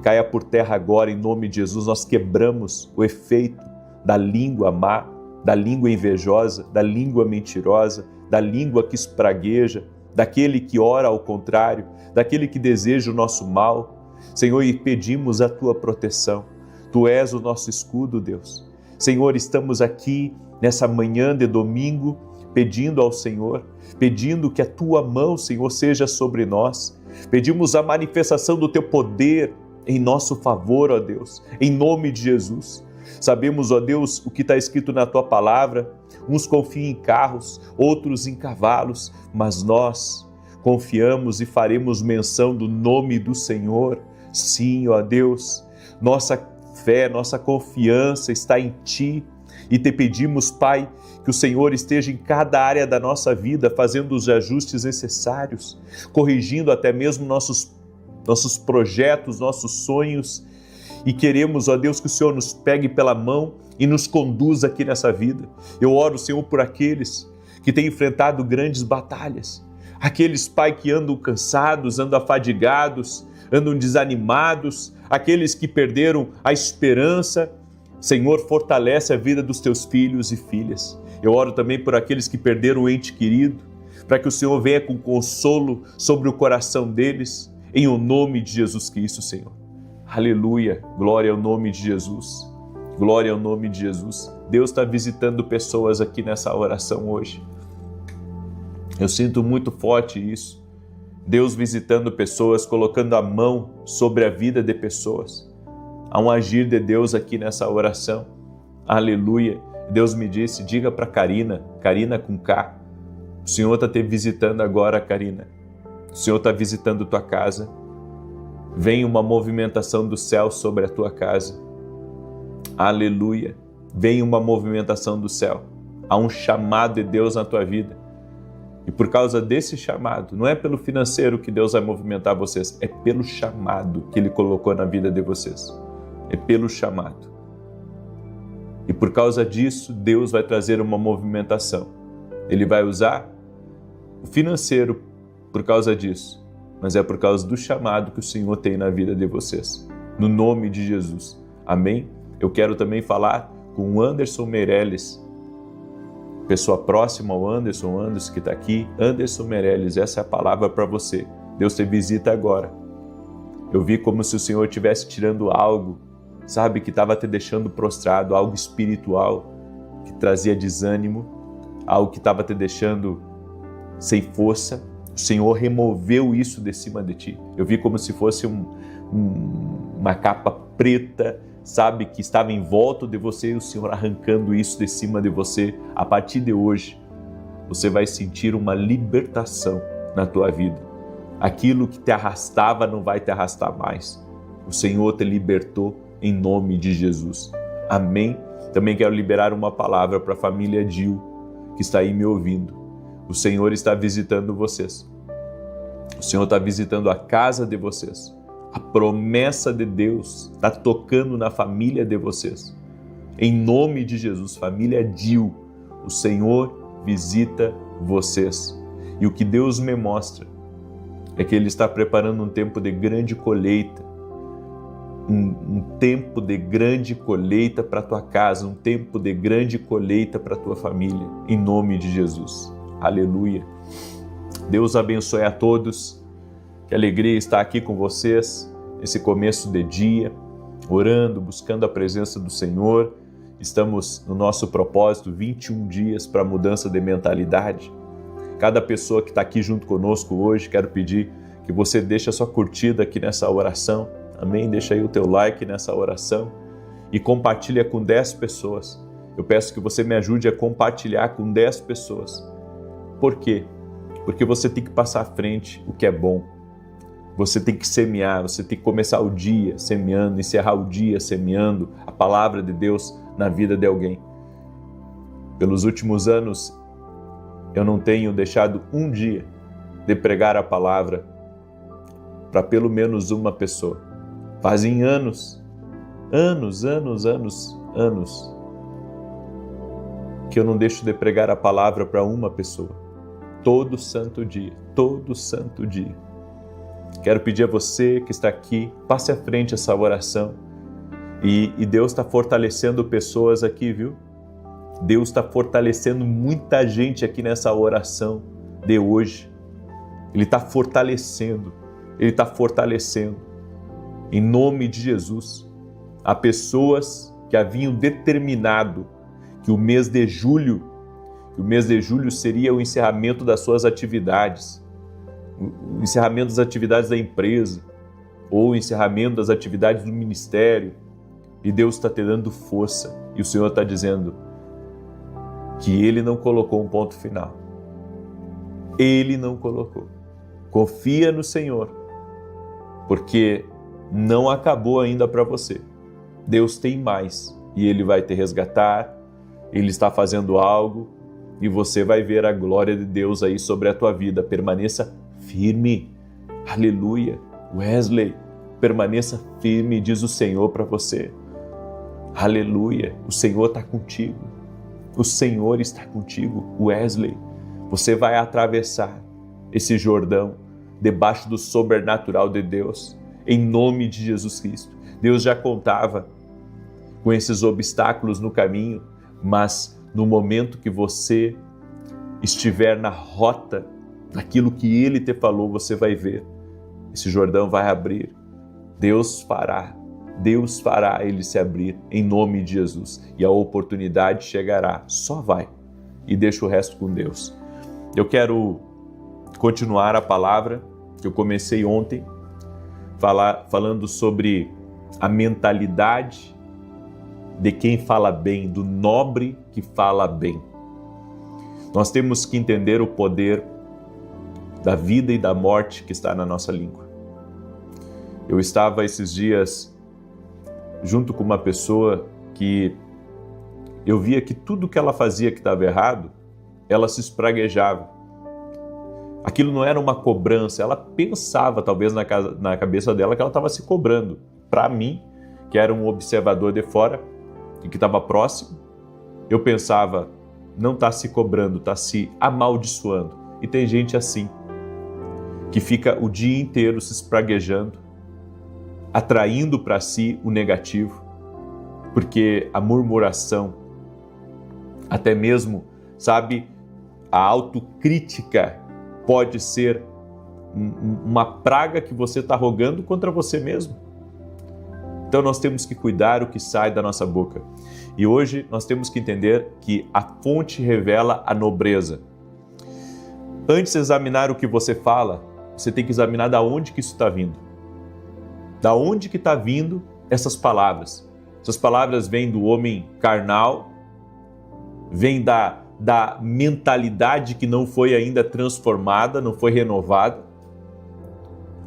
caia por terra agora em nome de Jesus. Nós quebramos o efeito da língua má, da língua invejosa, da língua mentirosa, da língua que espragueja, daquele que ora ao contrário, daquele que deseja o nosso mal. Senhor, e pedimos a Tua proteção. Tu és o nosso escudo, Deus. Senhor, estamos aqui nessa manhã de domingo, pedindo ao Senhor, pedindo que a Tua mão, Senhor, seja sobre nós. Pedimos a manifestação do Teu poder em nosso favor, ó Deus, em nome de Jesus. Sabemos, ó Deus, o que está escrito na Tua palavra, uns confiam em carros, outros em cavalos, mas nós confiamos e faremos menção do nome do Senhor. Sim, ó Deus, nossa fé, nossa confiança está em Ti e Te pedimos, Pai, que o Senhor esteja em cada área da nossa vida, fazendo os ajustes necessários, corrigindo até mesmo nossos projetos, nossos sonhos, e queremos, ó Deus, que o Senhor nos pegue pela mão e nos conduza aqui nessa vida. Eu oro, Senhor, por aqueles que têm enfrentado grandes batalhas, aqueles, Pai, que andam cansados, andam afadigados, andam desanimados, aqueles que perderam a esperança. Senhor, fortalece a vida dos Teus filhos e filhas. Eu oro também por aqueles que perderam o ente querido, para que o Senhor venha com consolo sobre o coração deles, em o nome de Jesus Cristo, Senhor. Aleluia, glória ao nome de Jesus, glória ao nome de Jesus. Deus está visitando pessoas aqui nessa oração hoje. Eu sinto muito forte isso. Deus visitando pessoas, colocando a mão sobre a vida de pessoas. Há um agir de Deus aqui nessa oração. Aleluia. Deus me disse, diga para Karina com K, o Senhor está te visitando agora, Karina. O Senhor está visitando tua casa. Vem uma movimentação do céu sobre a tua casa. Aleluia. Vem uma movimentação do céu. Há um chamado de Deus na tua vida. E por causa desse chamado, não é pelo financeiro que Deus vai movimentar vocês, é pelo chamado que Ele colocou na vida de vocês. É pelo chamado. E por causa disso, Deus vai trazer uma movimentação. Ele vai usar o financeiro por causa disso, mas é por causa do chamado que o Senhor tem na vida de vocês. No nome de Jesus. Amém? Eu quero também falar com o Anderson Meirelles, pessoa próxima ao Anderson que está aqui. Anderson Meirelles, essa é a palavra para você. Deus te visita agora. Eu vi como se o Senhor estivesse tirando algo, sabe, que estava te deixando prostrado, algo espiritual, que trazia desânimo, algo que estava te deixando sem força. O Senhor removeu isso de cima de ti. Eu vi como se fosse uma capa preta, sabe, que estava em volta de você, e o Senhor arrancando isso de cima de você. A partir de hoje, você vai sentir uma libertação na tua vida. Aquilo que te arrastava não vai te arrastar mais. O Senhor te libertou em nome de Jesus. Amém? Também quero liberar uma palavra para a família Gil, que está aí me ouvindo. O Senhor está visitando vocês. O Senhor está visitando a casa de vocês. A promessa de Deus está tocando na família de vocês. Em nome de Jesus, família Gil, o Senhor visita vocês. E o que Deus me mostra é que Ele está preparando um tempo de grande colheita. Um tempo de grande colheita para a tua casa, um tempo de grande colheita para a tua família. Em nome de Jesus. Aleluia. Deus abençoe a todos. Que alegria estar aqui com vocês nesse começo de dia, orando, buscando a presença do Senhor. Estamos no nosso propósito, 21 dias para mudança de mentalidade. Cada pessoa que está aqui junto conosco hoje, quero pedir que você deixe a sua curtida aqui nessa oração. Amém? Deixa aí o teu like nessa oração e compartilha com 10 pessoas. Eu peço que você me ajude a compartilhar com 10 pessoas. Por quê? Porque você tem que passar à frente o que é bom. Você tem que semear, você tem que começar o dia semeando, encerrar o dia semeando a palavra de Deus na vida de alguém. Pelos últimos anos, eu não tenho deixado um dia de pregar a palavra para pelo menos uma pessoa. Fazem anos que eu não deixo de pregar a palavra para uma pessoa. Todo santo dia. Quero pedir a você que está aqui, passe à frente essa oração. E Deus está fortalecendo pessoas aqui, viu? Deus está fortalecendo muita gente aqui nessa oração de hoje. Ele está fortalecendo, Ele está fortalecendo. Em nome de Jesus, há pessoas que haviam determinado que o mês de julho seria o encerramento das suas atividades, o encerramento das atividades da empresa, ou o encerramento das atividades do ministério, e Deus está te dando força, e o Senhor está dizendo que Ele não colocou um ponto final. Ele não colocou. Confia no Senhor, porque não acabou ainda para você. Deus tem mais, e Ele vai te resgatar, Ele está fazendo algo, e você vai ver a glória de Deus aí sobre a tua vida. Permaneça firme. Aleluia. Wesley, permaneça firme, diz o Senhor para você. Aleluia. O Senhor está contigo. O Senhor está contigo. Wesley, você vai atravessar esse Jordão debaixo do sobrenatural de Deus, em nome de Jesus Cristo. Deus já contava com esses obstáculos no caminho, mas no momento que você estiver na rota daquilo que Ele te falou, você vai ver. Esse Jordão vai abrir. Deus fará Ele se abrir em nome de Jesus. E a oportunidade chegará. Só vai. E deixa o resto com Deus. Eu quero continuar a palavra que eu comecei ontem, falando sobre a mentalidade de quem fala bem, do nobre que fala bem. Nós temos que entender o poder da vida e da morte que está na nossa língua. Eu estava esses dias junto com uma pessoa que eu via que tudo que ela fazia que estava errado, ela se espraguejava. Aquilo não era uma cobrança, ela pensava talvez na cabeça dela que ela estava se cobrando. Para mim, que era um observador de fora e que estava próximo, eu pensava, não está se cobrando, está se amaldiçoando. E tem gente assim, que fica o dia inteiro se espraguejando, atraindo para si o negativo, porque a murmuração, até mesmo, sabe, a autocrítica pode ser uma praga que você está rogando contra você mesmo. Então nós temos que cuidar o que sai da nossa boca. E hoje nós temos que entender que a fonte revela a nobreza. Antes de examinar o que você fala, você tem que examinar da onde que isso está vindo. Da onde que está vindo essas palavras? Essas palavras vêm do homem carnal, vêm da mentalidade que não foi ainda transformada, não foi renovada?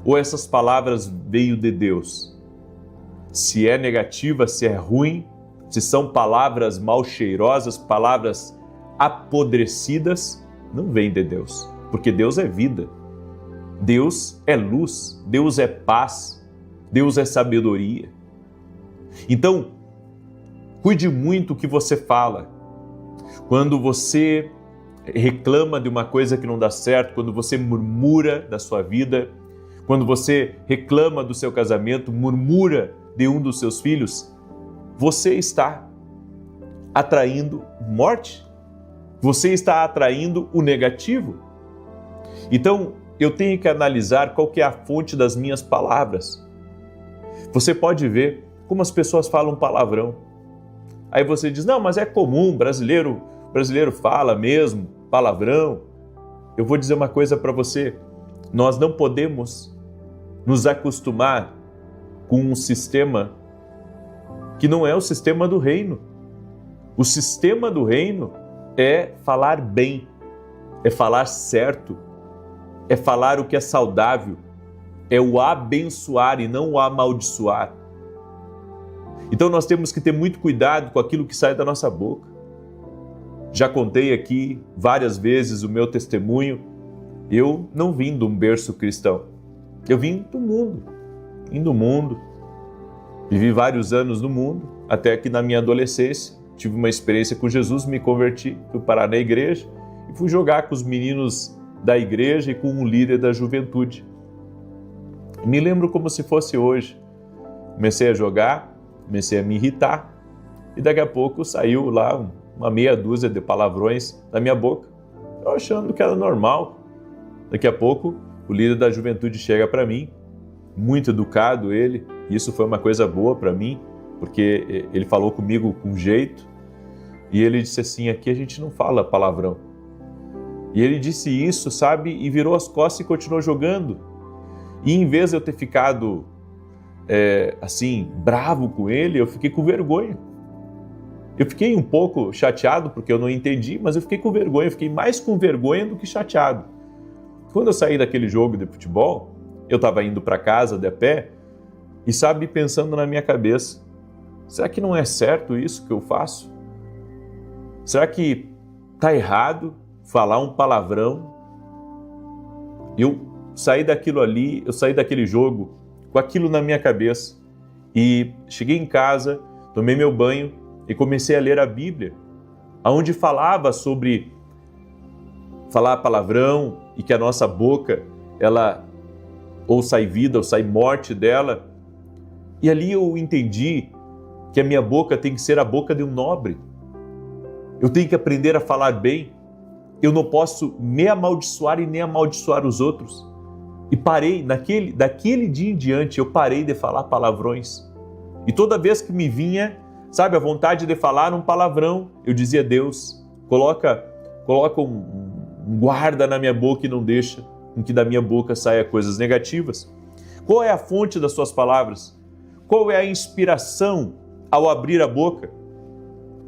Ou essas palavras veio de Deus? Se é negativa, se é ruim, se são palavras mal cheirosas, palavras apodrecidas, não vem de Deus, porque Deus é vida, Deus é luz, Deus é paz, Deus é sabedoria. Então, cuide muito o que você fala. Quando você reclama de uma coisa que não dá certo, quando você murmura da sua vida, quando você reclama do seu casamento, murmura de um dos seus filhos, você está atraindo morte, você está atraindo o negativo. Então, eu tenho que analisar qual que é a fonte das minhas palavras. Você pode ver como as pessoas falam palavrão. Aí você diz, não, mas é comum, brasileiro fala mesmo palavrão. Eu vou dizer uma coisa para você, nós não podemos nos acostumar com um sistema que não é o sistema do reino. O sistema do reino é falar bem, é falar certo, é falar o que é saudável, é o abençoar e não o amaldiçoar. Então nós temos que ter muito cuidado com aquilo que sai da nossa boca. Já contei aqui várias vezes o meu testemunho. Eu não vim de um berço cristão. Eu vim do mundo. Vivi vários anos no mundo, até que na minha adolescência tive uma experiência com Jesus, me converti, fui parar na igreja e fui jogar com os meninos da igreja e com um líder da juventude. Me lembro como se fosse hoje. Comecei a jogar, comecei a me irritar e daqui a pouco saiu lá uma meia dúzia de palavrões da minha boca, eu achando que era normal. Daqui a pouco, o líder da juventude chega para mim, muito educado ele, isso foi uma coisa boa para mim, porque ele falou comigo com jeito, e ele disse assim, aqui a gente não fala palavrão. E ele disse isso, sabe, e virou as costas e continuou jogando. E em vez de eu ter ficado, assim, bravo com ele, eu fiquei com vergonha. Eu fiquei um pouco chateado porque eu não entendi, mas eu fiquei com vergonha, eu fiquei mais com vergonha do que chateado. Quando eu saí daquele jogo de futebol, eu estava indo para casa de a pé e, sabe, pensando na minha cabeça, será que não é certo isso que eu faço? Será que está errado falar um palavrão? Eu saí daquilo ali, eu saí daquele jogo com aquilo na minha cabeça e cheguei em casa, tomei meu banho e comecei a ler a Bíblia, onde falava sobre falar palavrão e que a nossa boca, ela ou sai vida ou sai morte dela. E ali eu entendi que a minha boca tem que ser a boca de um nobre. Eu tenho que aprender a falar bem. Eu não posso me amaldiçoar e nem amaldiçoar os outros. E parei, daquele dia em diante, eu parei de falar palavrões. E toda vez que me vinha, sabe, a vontade de falar um palavrão, eu dizia, Deus, coloca um guarda na minha boca e não deixa com que da minha boca saia coisas negativas. Qual é a fonte das suas palavras? Qual é a inspiração ao abrir a boca?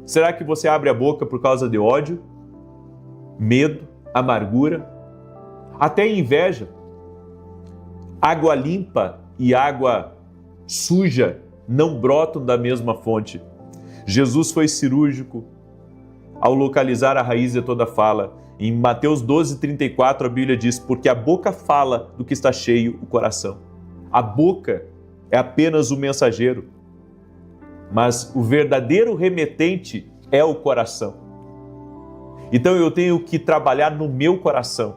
Será que você abre a boca por causa de ódio, medo, amargura, até inveja? Água limpa e água suja não brotam da mesma fonte. Jesus foi cirúrgico ao localizar a raiz de toda fala. Em Mateus 12:34 a Bíblia diz, porque a boca fala do que está cheio o coração. A boca é apenas o mensageiro, mas o verdadeiro remetente é o coração. Então eu tenho que trabalhar no meu coração.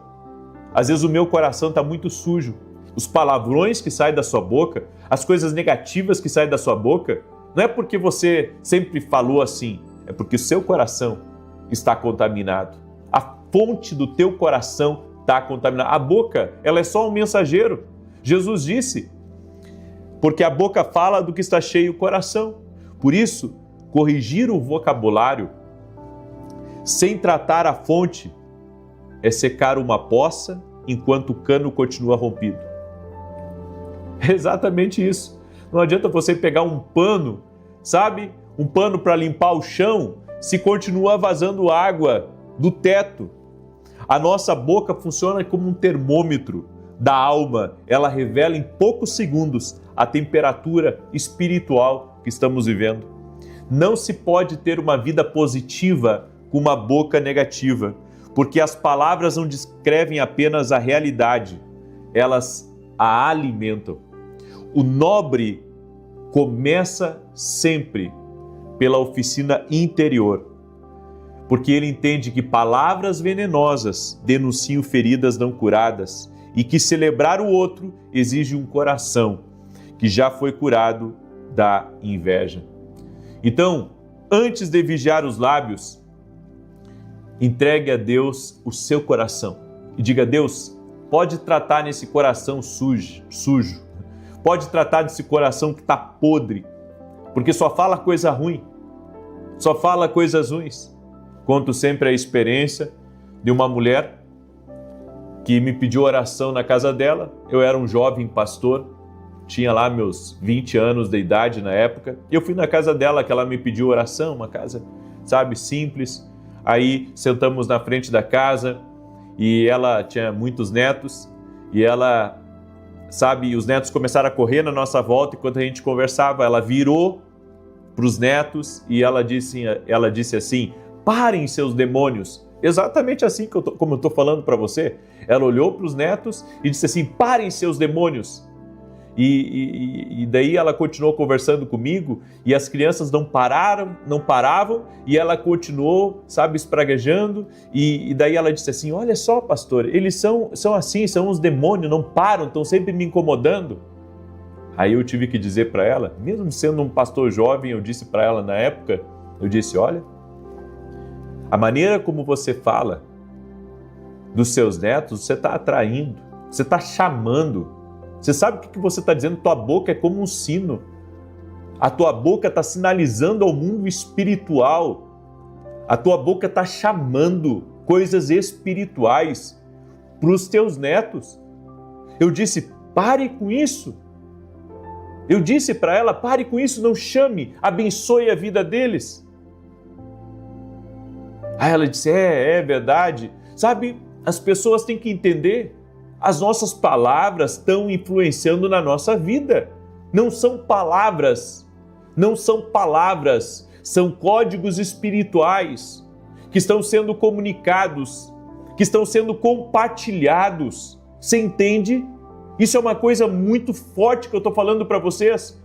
Às vezes o meu coração está muito sujo. Os palavrões que saem da sua boca, as coisas negativas que saem da sua boca, não é porque você sempre falou assim, é porque o seu coração está contaminado. A fonte do teu coração está contaminada. A boca, ela é só um mensageiro. Jesus disse, porque a boca fala do que está cheio o coração. Por isso, corrigir o vocabulário sem tratar a fonte é secar uma poça enquanto o cano continua rompido. É exatamente isso. Não adianta você pegar um pano, sabe? Um pano para limpar o chão, se continua vazando água do teto. A nossa boca funciona como um termômetro da alma. Ela revela em poucos segundos a temperatura espiritual que estamos vivendo. Não se pode ter uma vida positiva com uma boca negativa, porque as palavras não descrevem apenas a realidade, elas a alimentam. O nobre começa sempre pela oficina interior, porque ele entende que palavras venenosas denunciam feridas não curadas e que celebrar o outro exige um coração que já foi curado da inveja. Então, antes de vigiar os lábios, entregue a Deus o seu coração e diga, Deus, pode tratar nesse coração sujo, pode tratar desse coração que está podre, porque só fala coisa ruim, só fala coisas ruins. Conto sempre a experiência de uma mulher que me pediu oração na casa dela. Eu era um jovem pastor, tinha lá meus 20 anos de idade na época. Eu fui na casa dela que ela me pediu oração, uma casa, sabe, simples. Aí sentamos na frente da casa e ela tinha muitos netos e ela, sabe, os netos começaram a correr na nossa volta enquanto a gente conversava. Ela virou para os netos e ela disse assim, parem seus demônios. Exatamente assim como eu estou falando para você. Ela olhou para os netos e disse assim, parem seus demônios. E daí ela continuou conversando comigo e as crianças não paravam e ela continuou, sabe, espraguejando e daí ela disse assim, olha só, pastor, eles são assim, são uns demônios, não param, estão sempre me incomodando. Aí eu tive que dizer para ela, mesmo sendo um pastor jovem, eu disse para ela na época, eu disse, olha, A maneira como você fala dos seus netos, você está atraindo, você está chamando. Você sabe o que você está dizendo? Tua boca é como um sino. A tua boca está sinalizando ao mundo espiritual. A tua boca está chamando coisas espirituais para os teus netos. Eu disse, pare com isso. Eu disse para ela, pare com isso, não chame, abençoe a vida deles. Aí ela disse, é verdade. Sabe, as pessoas têm que entender, as nossas palavras estão influenciando na nossa vida. Não são palavras, são códigos espirituais que estão sendo comunicados, que estão sendo compartilhados. Você entende? Isso é uma coisa muito forte que eu estou falando para vocês.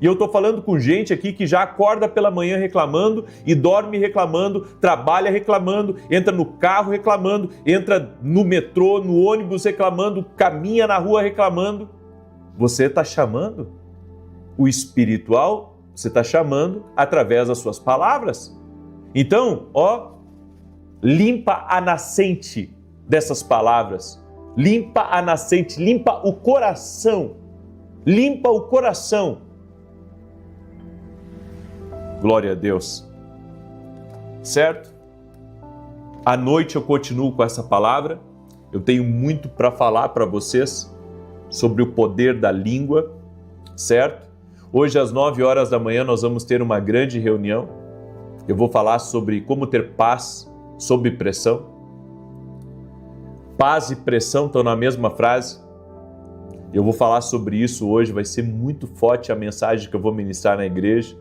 E eu estou falando com gente aqui que já acorda pela manhã reclamando e dorme reclamando, trabalha reclamando, entra no carro reclamando, entra no metrô, no ônibus reclamando, caminha na rua reclamando. Você está chamando o espiritual, você está chamando através das suas palavras. Então, limpa a nascente dessas palavras. Limpa a nascente, limpa o coração. Limpa o coração. Glória a Deus. Certo? À noite eu continuo com essa palavra. Eu tenho muito para falar para vocês sobre o poder da língua, certo? Hoje às 9 horas da manhã nós vamos ter uma grande reunião. Eu vou falar sobre como ter paz sob pressão. Paz e pressão estão na mesma frase. Eu vou falar sobre isso hoje, vai ser muito forte a mensagem que eu vou ministrar na igreja.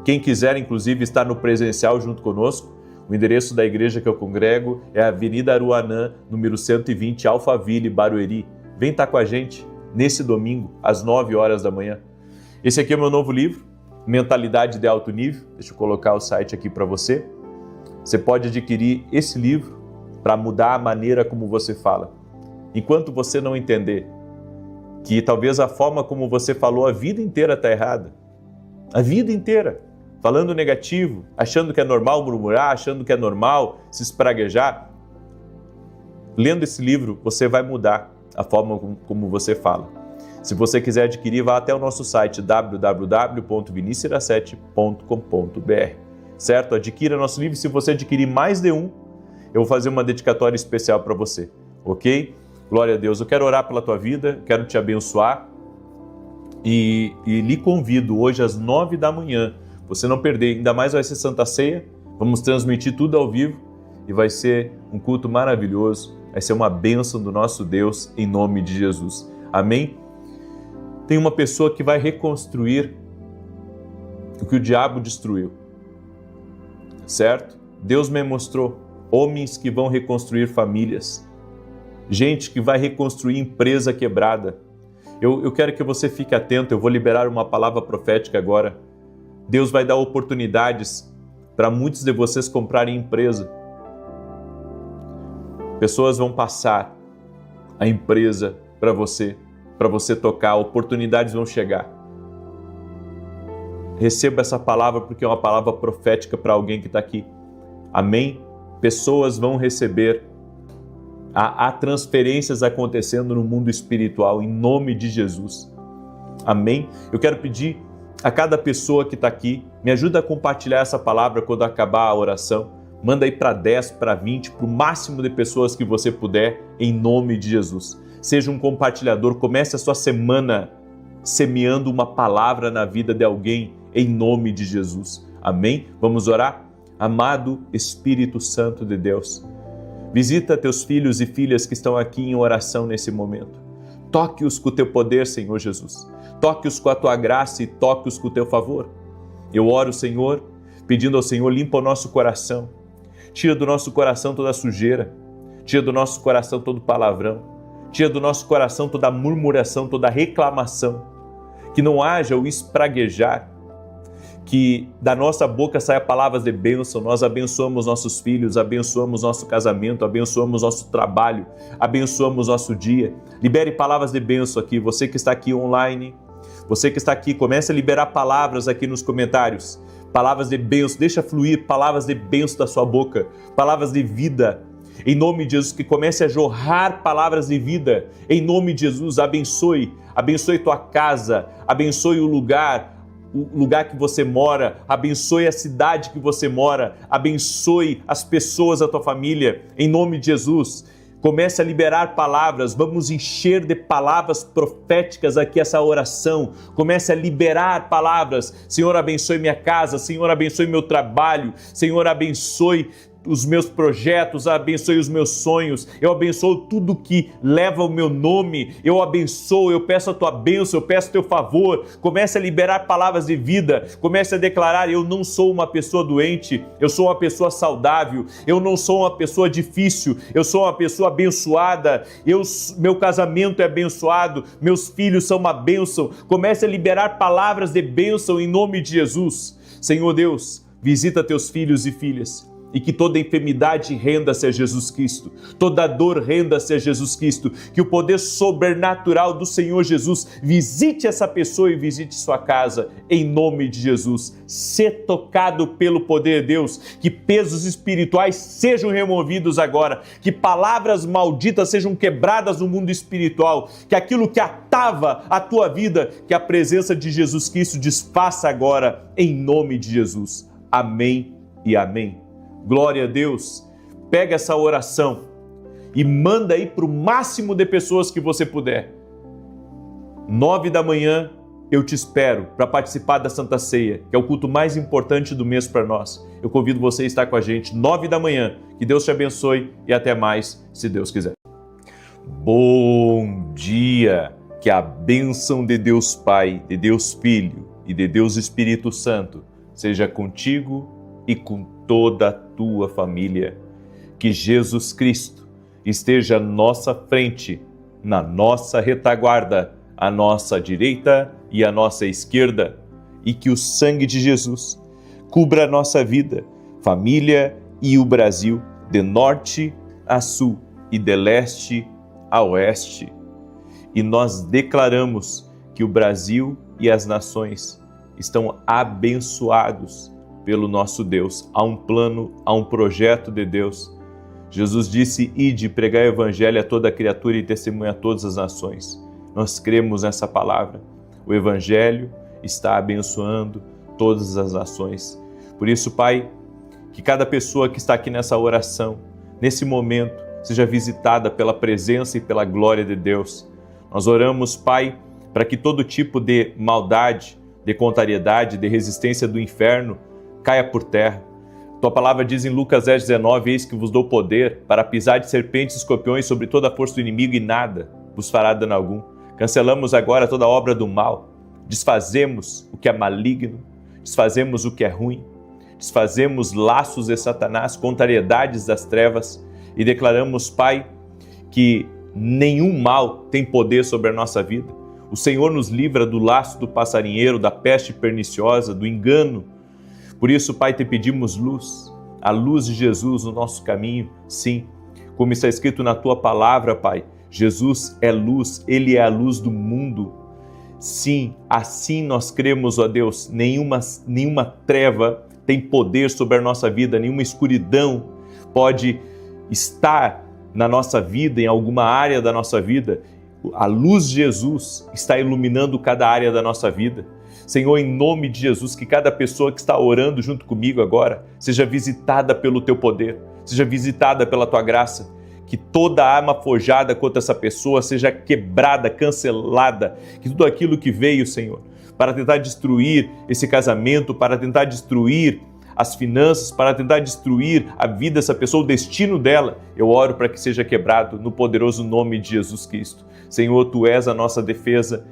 Quem quiser, inclusive, estar no presencial junto conosco, o endereço da igreja que eu congrego é a Avenida Aruanã, número 120, Alphaville, Barueri. Vem estar com a gente nesse domingo, às 9 horas da manhã. Esse aqui é o meu novo livro, Mentalidade de Alto Nível. Deixa eu colocar o site aqui para você. Você pode adquirir esse livro para mudar a maneira como você fala. Enquanto você não entender que talvez a forma como você falou a vida inteira está errada, a vida inteira, falando negativo, achando que é normal murmurar, achando que é normal se espraguejar, lendo esse livro você vai mudar a forma como você fala. Se você quiser adquirir, vá até o nosso site www.vinicius7.com.br, certo? Adquira nosso livro. Se você adquirir mais de um, eu vou fazer uma dedicatória especial para você, ok? Glória a Deus. Eu quero orar pela tua vida, quero te abençoar e lhe convido hoje às 9 da manhã, você não perder, ainda mais vai ser Santa Ceia, vamos transmitir tudo ao vivo e vai ser um culto maravilhoso, vai ser uma bênção do nosso Deus em nome de Jesus. Amém? Tem uma pessoa que vai reconstruir o que o diabo destruiu, certo? Deus me mostrou homens que vão reconstruir famílias, gente que vai reconstruir empresa quebrada. Eu quero que você fique atento, eu vou liberar uma palavra profética agora. Deus vai dar oportunidades para muitos de vocês comprarem empresa. Pessoas vão passar a empresa para você tocar, oportunidades vão chegar. Receba essa palavra porque é uma palavra profética para alguém que está aqui. Amém? Pessoas vão receber. Há transferências acontecendo no mundo espiritual, em nome de Jesus. Amém? Eu quero pedir a cada pessoa que está aqui, me ajuda a compartilhar essa palavra quando acabar a oração. Manda aí para 10, para 20, para o máximo de pessoas que você puder, em nome de Jesus. Seja um compartilhador, comece a sua semana semeando uma palavra na vida de alguém, em nome de Jesus. Amém? Vamos orar? Amado Espírito Santo de Deus, visita teus filhos e filhas que estão aqui em oração nesse momento. Toque-os com o teu poder, Senhor Jesus. Toque-os com a tua graça e toque-os com o teu favor. Eu oro, Senhor, pedindo ao Senhor, limpa o nosso coração. Tira do nosso coração toda a sujeira. Tira do nosso coração todo palavrão. Tira do nosso coração toda murmuração, toda reclamação. Que não haja o espraguejar. Que da nossa boca saia palavras de bênção. Nós abençoamos nossos filhos, abençoamos nosso casamento, abençoamos nosso trabalho, abençoamos nosso dia. Libere palavras de bênção aqui. Você que está aqui online, você que está aqui, comece a liberar palavras aqui nos comentários. palavras de bênção, deixa fluir palavras de bênção da sua boca, palavras de vida. Em nome de Jesus, que comece a jorrar palavras de vida. Em nome de Jesus, abençoe tua casa, abençoe o lugar que você mora, abençoe a cidade que você mora, abençoe as pessoas da tua família. Em nome de Jesus, comece a liberar palavras, vamos encher de palavras proféticas aqui essa oração. Comece a liberar palavras. Senhor, abençoe minha casa, Senhor, abençoe meu trabalho, Senhor, abençoe os meus projetos, abençoe os meus sonhos, eu abençoo tudo que leva o meu nome, eu abençoo, eu peço a tua bênção, eu peço o teu favor. Comece a liberar palavras de vida, comece a declarar: eu não sou uma pessoa doente, eu sou uma pessoa saudável, eu não sou uma pessoa difícil, eu sou uma pessoa abençoada, meu casamento é abençoado, meus filhos são uma bênção. Comece a liberar palavras de bênção em nome de Jesus. Senhor Deus, visita teus filhos e filhas, e que toda enfermidade renda-se a Jesus Cristo, toda dor renda-se a Jesus Cristo, que o poder sobrenatural do Senhor Jesus visite essa pessoa e visite sua casa, em nome de Jesus. Ser tocado pelo poder de Deus, que pesos espirituais sejam removidos agora, que palavras malditas sejam quebradas no mundo espiritual, que aquilo que atava a tua vida, que a presença de Jesus Cristo desfaça agora, em nome de Jesus. Amém e amém. Glória a Deus. Pega essa oração e manda aí para o máximo de pessoas que você puder. 9 da manhã eu te espero para participar da Santa Ceia, que é o culto mais importante do mês para nós. Eu convido você a estar com a gente 9 da manhã. Que Deus te abençoe e até mais, se Deus quiser. Bom dia! Que a bênção de Deus Pai, de Deus Filho e de Deus Espírito Santo seja contigo e com toda a tua família. Que Jesus Cristo esteja à nossa frente, na nossa retaguarda, à nossa direita e à nossa esquerda, e que o sangue de Jesus cubra a nossa vida, família e o Brasil, de norte a sul e de leste a oeste. E nós declaramos que o Brasil e as nações estão abençoados pelo nosso Deus. Há um plano, há um projeto de Deus. Jesus disse: ide, pregai o evangelho a toda criatura e testemunha a todas as nações. Nós cremos nessa palavra. O evangelho está abençoando todas as nações. Por isso, Pai, que cada pessoa que está aqui nessa oração, nesse momento, seja visitada pela presença e pela glória de Deus. Nós oramos, Pai, para que todo tipo de maldade, de contrariedade, de resistência do inferno caia por terra. Tua palavra diz em Lucas 10:19: eis que vos dou poder para pisar de serpentes e escorpiões sobre toda a força do inimigo e nada vos fará dano algum. Cancelamos agora toda obra do mal, desfazemos o que é maligno, desfazemos o que é ruim, desfazemos laços de Satanás, contrariedades das trevas e declaramos, Pai, que nenhum mal tem poder sobre a nossa vida. O Senhor nos livra do laço do passarinheiro, da peste perniciosa, do engano. Por isso, Pai, te pedimos luz, a luz de Jesus no nosso caminho. Sim, como está escrito na tua palavra, Pai, Jesus é luz, Ele é a luz do mundo. Sim, assim nós cremos, ó Deus, nenhuma treva tem poder sobre a nossa vida, nenhuma escuridão pode estar na nossa vida, em alguma área da nossa vida. A luz de Jesus está iluminando cada área da nossa vida. Senhor, em nome de Jesus, que cada pessoa que está orando junto comigo agora seja visitada pelo teu poder, seja visitada pela tua graça, que toda arma forjada contra essa pessoa seja quebrada, cancelada, que tudo aquilo que veio, Senhor, para tentar destruir esse casamento, para tentar destruir as finanças, para tentar destruir a vida dessa pessoa, o destino dela, eu oro para que seja quebrado no poderoso nome de Jesus Cristo. Senhor, Tu és a nossa defesa,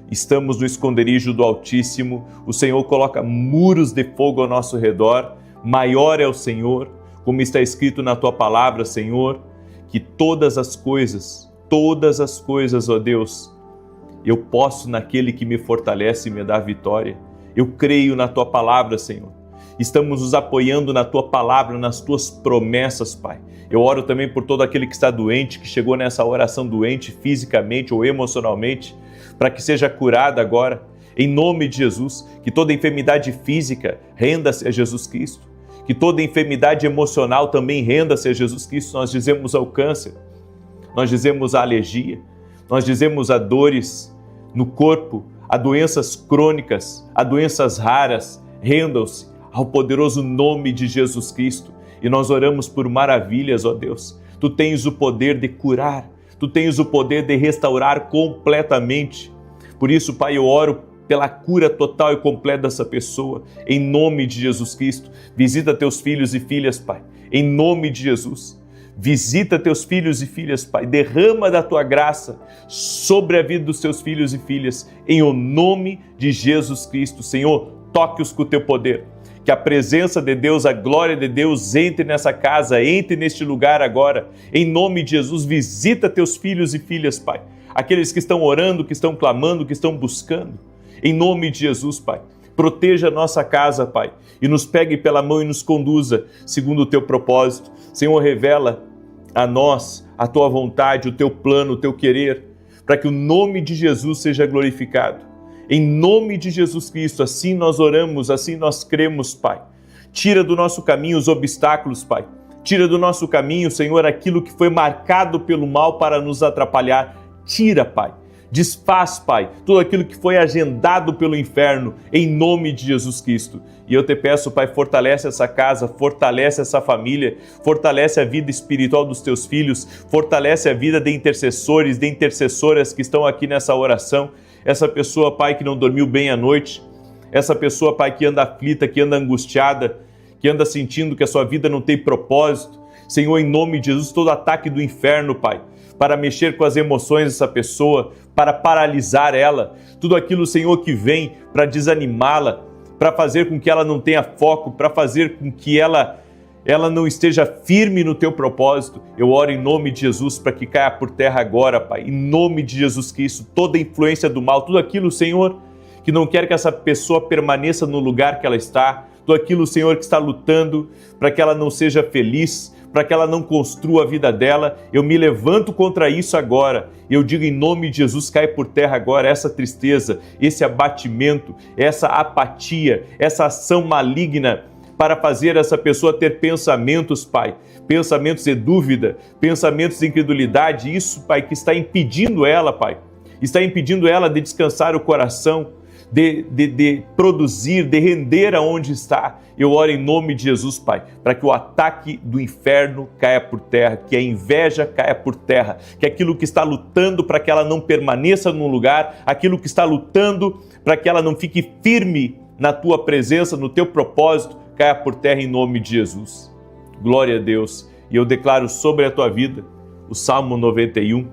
estamos no esconderijo do Altíssimo, o Senhor coloca muros de fogo ao nosso redor, maior é o Senhor, como está escrito na Tua palavra, Senhor, que todas as coisas, ó Deus, eu posso naquele que me fortalece e me dá vitória. Eu creio na Tua palavra, Senhor. Estamos nos apoiando na Tua palavra, nas Tuas promessas, Pai. Eu oro também por todo aquele que está doente, que chegou nessa oração doente fisicamente ou emocionalmente, para que seja curado agora, Em nome de Jesus, que toda enfermidade física renda-se a Jesus Cristo, que toda enfermidade emocional também renda-se a Jesus Cristo. Nós dizemos ao câncer, nós dizemos a alergia, nós dizemos a dores no corpo, a doenças crônicas, a doenças raras, rendam-se ao poderoso nome de Jesus Cristo. E nós oramos por maravilhas, ó Deus. Tu tens o poder de curar, tu tens o poder de restaurar completamente. Por isso, Pai, eu oro pela cura total e completa dessa pessoa, em nome de Jesus Cristo. Visita teus filhos e filhas, Pai, em nome de Jesus. Visita teus filhos e filhas, Pai. Derrama da tua graça sobre a vida dos teus filhos e filhas, em o nome de Jesus Cristo. Senhor, toque-os com o teu poder. Que a presença de Deus, a glória de Deus entre nessa casa, entre neste lugar agora. Em nome de Jesus, visita teus filhos e filhas, Pai. Aqueles que estão orando, que estão clamando, que estão buscando. Em nome de Jesus, Pai. Proteja a nossa casa, Pai, e nos pegue pela mão e nos conduza segundo o teu propósito. Senhor, revela a nós a tua vontade, o teu plano, o teu querer, para que o nome de Jesus seja glorificado. Em nome de Jesus Cristo, assim nós oramos, assim nós cremos, Pai. Tira do nosso caminho os obstáculos, Pai. Tira do nosso caminho, Senhor, aquilo que foi marcado pelo mal para nos atrapalhar. Tira, Pai. Desfaz, Pai, tudo aquilo que foi agendado pelo inferno, em nome de Jesus Cristo. E eu te peço, Pai, fortalece essa casa, fortalece essa família, fortalece a vida espiritual dos teus filhos, fortalece a vida de intercessores, de intercessoras que estão aqui nessa oração. Essa pessoa, Pai, que não dormiu bem à noite, essa pessoa, Pai, que anda aflita, que anda angustiada, que anda sentindo que a sua vida não tem propósito. Senhor, em nome de Jesus, todo ataque do inferno, Pai, para mexer com as emoções dessa pessoa, para paralisar ela, tudo aquilo, Senhor, que vem para desanimá-la, para fazer com que ela não tenha foco, para fazer com que ela não esteja firme no teu propósito. Eu oro em nome de Jesus para que caia por terra agora, Pai, em nome de Jesus Cristo, toda influência do mal, tudo aquilo, Senhor, que não quer que essa pessoa permaneça no lugar que ela está, tudo aquilo, Senhor, que está lutando para que ela não seja feliz, para que ela não construa a vida dela, eu me levanto contra isso agora. Eu digo em nome de Jesus, cai por terra agora essa tristeza, esse abatimento, essa apatia, essa ação maligna para fazer essa pessoa ter pensamentos, Pai, pensamentos de dúvida, pensamentos de incredulidade, isso, Pai, que está impedindo ela, Pai, está impedindo ela de descansar o coração, de produzir, de render aonde está. Eu oro em nome de Jesus, Pai, para que o ataque do inferno caia por terra, que a inveja caia por terra, que aquilo que está lutando para que ela não permaneça num lugar, aquilo que está lutando para que ela não fique firme na tua presença, no teu propósito, caia por terra em nome de Jesus. Glória a Deus. E eu declaro sobre a tua vida o Salmo 91,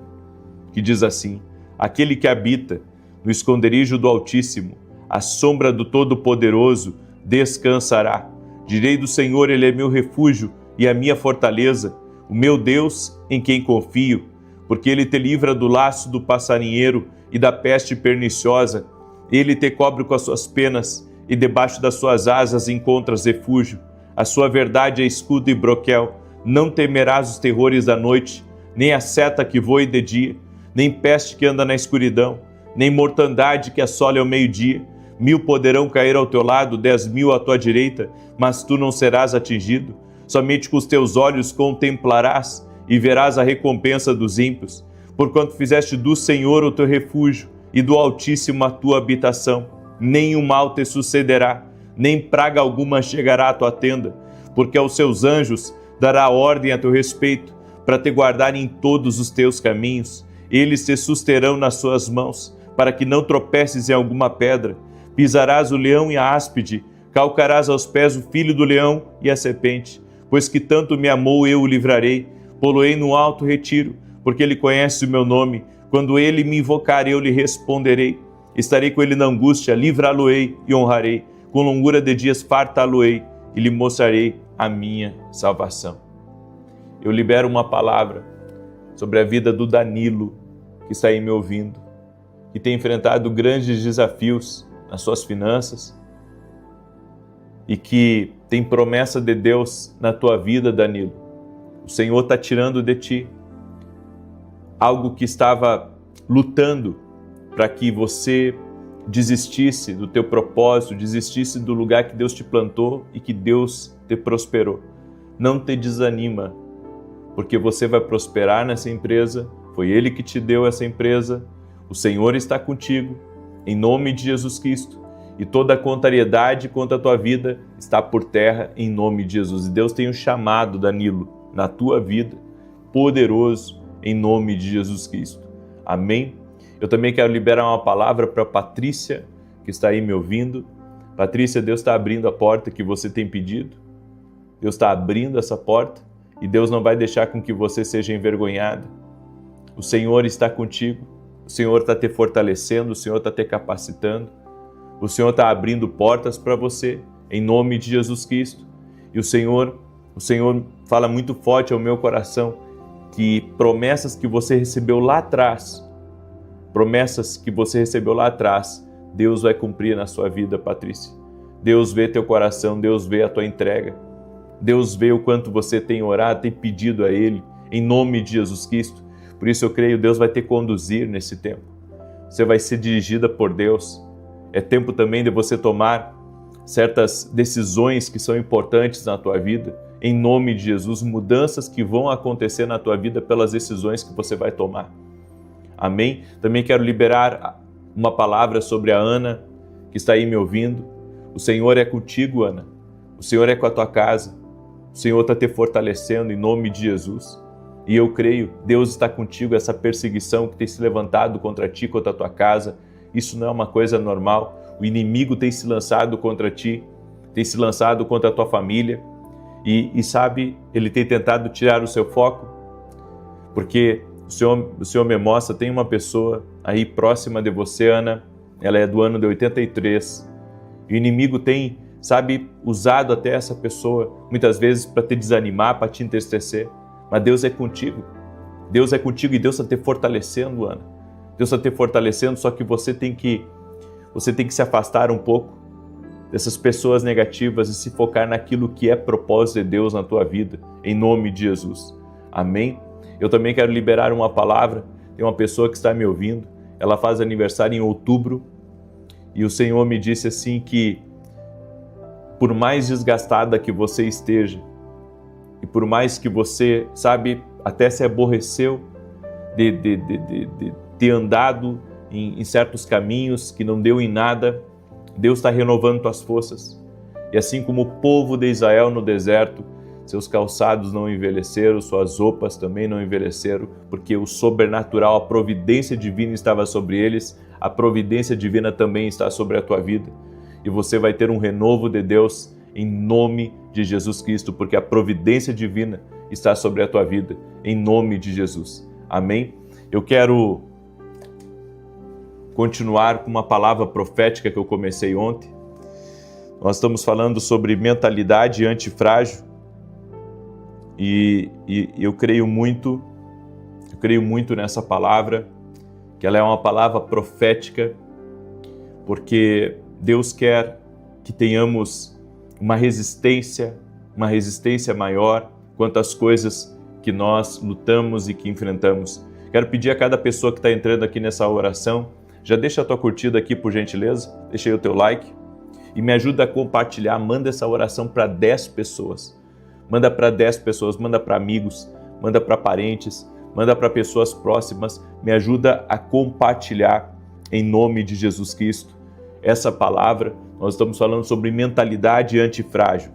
que diz assim: aquele que habita no esconderijo do Altíssimo, à sombra do Todo-Poderoso, descansará. Direi do Senhor, Ele é meu refúgio e a minha fortaleza, o meu Deus em quem confio, porque Ele te livra do laço do passarinheiro e da peste perniciosa. Ele te cobre com as suas penas e debaixo das suas asas encontras refúgio. A sua verdade é escudo e broquel. Não temerás os terrores da noite, nem a seta que voe de dia, nem peste que anda na escuridão, nem mortandade que assole ao meio-dia. 1000 poderão cair ao teu lado, 10.000 à tua direita, mas tu não serás atingido. Somente com os teus olhos contemplarás e verás a recompensa dos ímpios. Porquanto fizeste do Senhor o teu refúgio e do Altíssimo a tua habitação, nenhum mal te sucederá, nem praga alguma chegará à tua tenda, porque aos seus anjos dará ordem a teu respeito, para te guardarem em todos os teus caminhos. Eles te susterão nas suas mãos, para que não tropeces em alguma pedra. Pisarás o leão e a áspide, calcarás aos pés o filho do leão e a serpente. Pois que tanto me amou, eu o livrarei, pô-lo-ei no alto retiro, porque ele conhece o meu nome. Quando ele me invocar, eu lhe responderei. Estarei com ele na angústia, livrá-lo-ei e honrarei. Com longura de dias fartá-lo-ei e lhe mostrarei a minha salvação. Eu libero uma palavra sobre a vida do Danilo, que está aí me ouvindo, que tem enfrentado grandes desafios nas suas finanças e que tem promessa de Deus na tua vida, Danilo. O Senhor está tirando de ti algo que estava lutando para que você desistisse do teu propósito, desistisse do lugar que Deus te plantou e que Deus te prosperou. Não te desanima, porque você vai prosperar nessa empresa, foi Ele que te deu essa empresa, o Senhor está contigo, em nome de Jesus Cristo, e toda a contrariedade contra a tua vida está por terra, em nome de Jesus. E Deus tem um chamado, Danilo, na tua vida, poderoso, em nome de Jesus Cristo. Amém? Eu também quero liberar uma palavra para a Patrícia, que está aí me ouvindo. Patrícia, Deus está abrindo a porta que você tem pedido. Deus está abrindo essa porta e Deus não vai deixar com que você seja envergonhada. O Senhor está contigo, o Senhor está te fortalecendo, o Senhor está te capacitando, o Senhor está abrindo portas para você, em nome de Jesus Cristo. E o Senhor fala muito forte ao meu coração que promessas que você recebeu lá atrás, Deus vai cumprir na sua vida, Patrícia. Deus vê teu coração, Deus vê a tua entrega. Deus vê o quanto você tem orado, tem pedido a Ele, em nome de Jesus Cristo. Por isso eu creio, Deus vai te conduzir nesse tempo. Você vai ser dirigida por Deus. É tempo também de você tomar certas decisões que são importantes na tua vida, em nome de Jesus, mudanças que vão acontecer na tua vida pelas decisões que você vai tomar. Amém? Também quero liberar uma palavra sobre a Ana, que está aí me ouvindo. O Senhor é contigo, Ana. O Senhor é com a tua casa. O Senhor está te fortalecendo em nome de Jesus. E eu creio, Deus está contigo, essa perseguição que tem se levantado contra ti, contra a tua casa. Isso não é uma coisa normal. O inimigo tem se lançado contra ti, tem se lançado contra a tua família. E sabe, ele tem tentado tirar o seu foco, porque o Senhor me mostra, tem uma pessoa aí próxima de você, Ana, ela é do ano de 83, e o inimigo tem, sabe, usado até essa pessoa, muitas vezes para te desanimar, para te entristecer, mas Deus é contigo e Deus está te fortalecendo, Ana, Deus está te fortalecendo, só que você tem que se afastar um pouco dessas pessoas negativas e se focar naquilo que é propósito de Deus na tua vida, em nome de Jesus. Amém? Eu também quero liberar uma palavra, tem uma pessoa que está me ouvindo, ela faz aniversário em outubro, e o Senhor me disse assim que, por mais desgastada que você esteja, e por mais que você, sabe, até se aborreceu de ter andado em certos caminhos que não deu em nada, Deus está renovando tuas forças. E assim como o povo de Israel no deserto, seus calçados não envelheceram, suas roupas também não envelheceram, porque o sobrenatural, a providência divina estava sobre eles, a providência divina também está sobre a tua vida. E você vai ter um renovo de Deus em nome de Jesus Cristo, porque a providência divina está sobre a tua vida, em nome de Jesus. Amém? Eu quero continuar com uma palavra profética que eu comecei ontem. Nós estamos falando sobre mentalidade antifrágil e eu creio muito nessa palavra, que ela é uma palavra profética, porque Deus quer que tenhamos uma resistência maior quanto às coisas que nós lutamos e que enfrentamos. Quero pedir a cada pessoa que está entrando aqui nessa oração, já deixa a tua curtida aqui, por gentileza, deixa aí o teu like e me ajuda a compartilhar, manda essa oração para 10 pessoas. Manda para 10 pessoas, manda para amigos, manda para parentes, manda para pessoas próximas, me ajuda a compartilhar em nome de Jesus Cristo. Essa palavra, nós estamos falando sobre mentalidade antifrágil.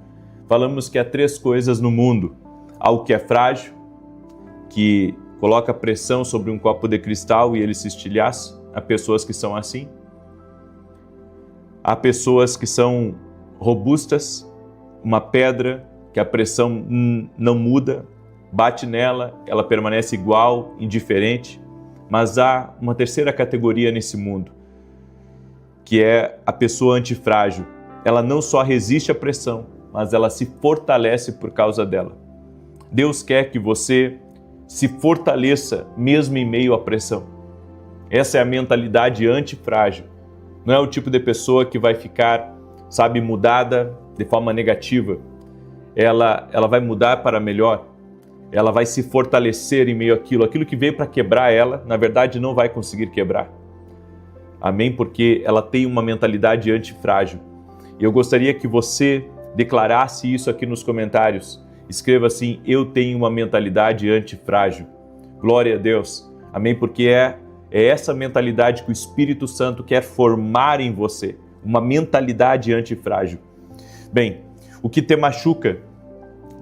Falamos que há 3 coisas no mundo: algo que é frágil, que coloca pressão sobre um copo de cristal e ele se estilhaça. Há pessoas que são assim. Há pessoas que são robustas, uma pedra que a pressão não muda, bate nela, ela permanece igual, indiferente. Mas há uma terceira categoria nesse mundo, que é a pessoa antifrágil. Ela não só resiste à pressão, mas ela se fortalece por causa dela. Deus quer que você se fortaleça mesmo em meio à pressão. Essa é a mentalidade antifrágil. Não é o tipo de pessoa que vai ficar, sabe, mudada de forma negativa. Ela vai mudar para melhor. Ela vai se fortalecer em meio àquilo. Aquilo que veio para quebrar ela, na verdade, não vai conseguir quebrar. Amém? Porque ela tem uma mentalidade antifrágil. E eu gostaria que você declarasse isso aqui nos comentários. Escreva assim: eu tenho uma mentalidade antifrágil. Glória a Deus. Amém? Porque é essa mentalidade que o Espírito Santo quer formar em você. Uma mentalidade antifrágil. Bem, o que te machuca,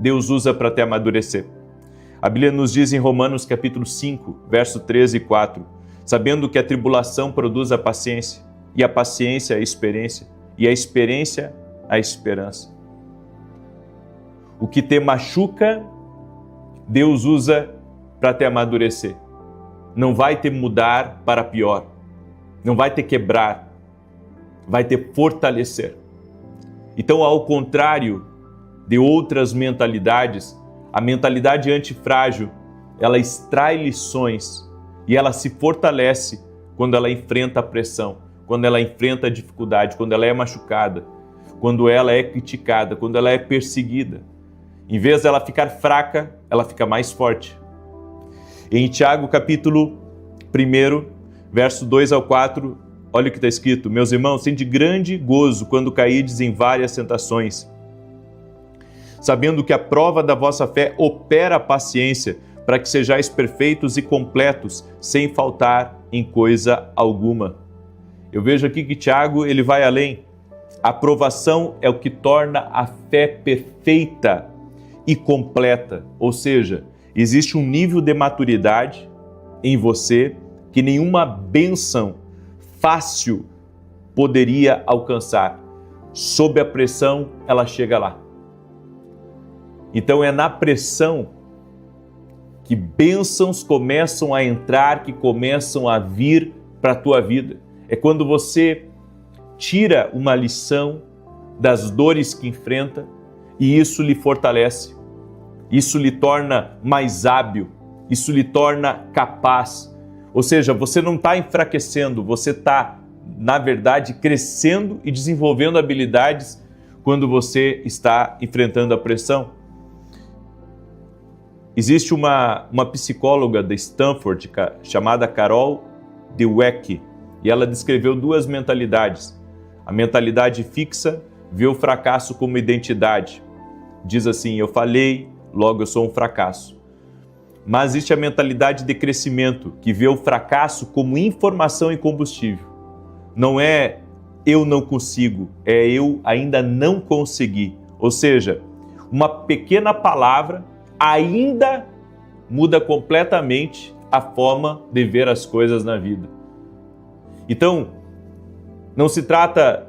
Deus usa para te amadurecer. A Bíblia nos diz em Romanos capítulo 5, verso 13 e 4, sabendo que a tribulação produz a paciência, e a paciência a experiência, e a experiência a esperança. O que te machuca, Deus usa para te amadurecer. Não vai te mudar para pior, não vai te quebrar, vai te fortalecer. Então, ao contrário de outras mentalidades, a mentalidade antifrágil, ela extrai lições e ela se fortalece quando ela enfrenta a pressão, quando ela enfrenta a dificuldade, quando ela é machucada, quando ela é criticada, quando ela é perseguida. Em vez dela ficar fraca, ela fica mais forte. Em Tiago, capítulo 1, verso 2 ao 4, olha o que está escrito: meus irmãos, tende grande gozo quando caídes em várias tentações, sabendo que a prova da vossa fé opera a paciência, para que sejais perfeitos e completos, sem faltar em coisa alguma. Eu vejo aqui que Tiago, ele vai além. A provação é o que torna a fé perfeita e completa, ou seja, existe um nível de maturidade em você que nenhuma bênção fácil poderia alcançar. Sob a pressão, ela chega lá. Então é na pressão que bênçãos começam a entrar, que começam a vir para a tua vida. É quando você tira uma lição das dores que enfrenta e isso lhe fortalece, isso lhe torna mais hábil, isso lhe torna capaz. Ou seja, você não está enfraquecendo, você está, na verdade, crescendo e desenvolvendo habilidades quando você está enfrentando a pressão. Existe uma psicóloga de Stanford chamada Carol Dweck, e ela descreveu duas mentalidades. A mentalidade fixa vê o fracasso como identidade. Diz assim: eu falhei, logo eu sou um fracasso. Mas existe a mentalidade de crescimento, que vê o fracasso como informação e combustível. Não é eu não consigo, é eu ainda não consegui. Ou seja, uma pequena palavra ainda muda completamente a forma de ver as coisas na vida. Então, não se trata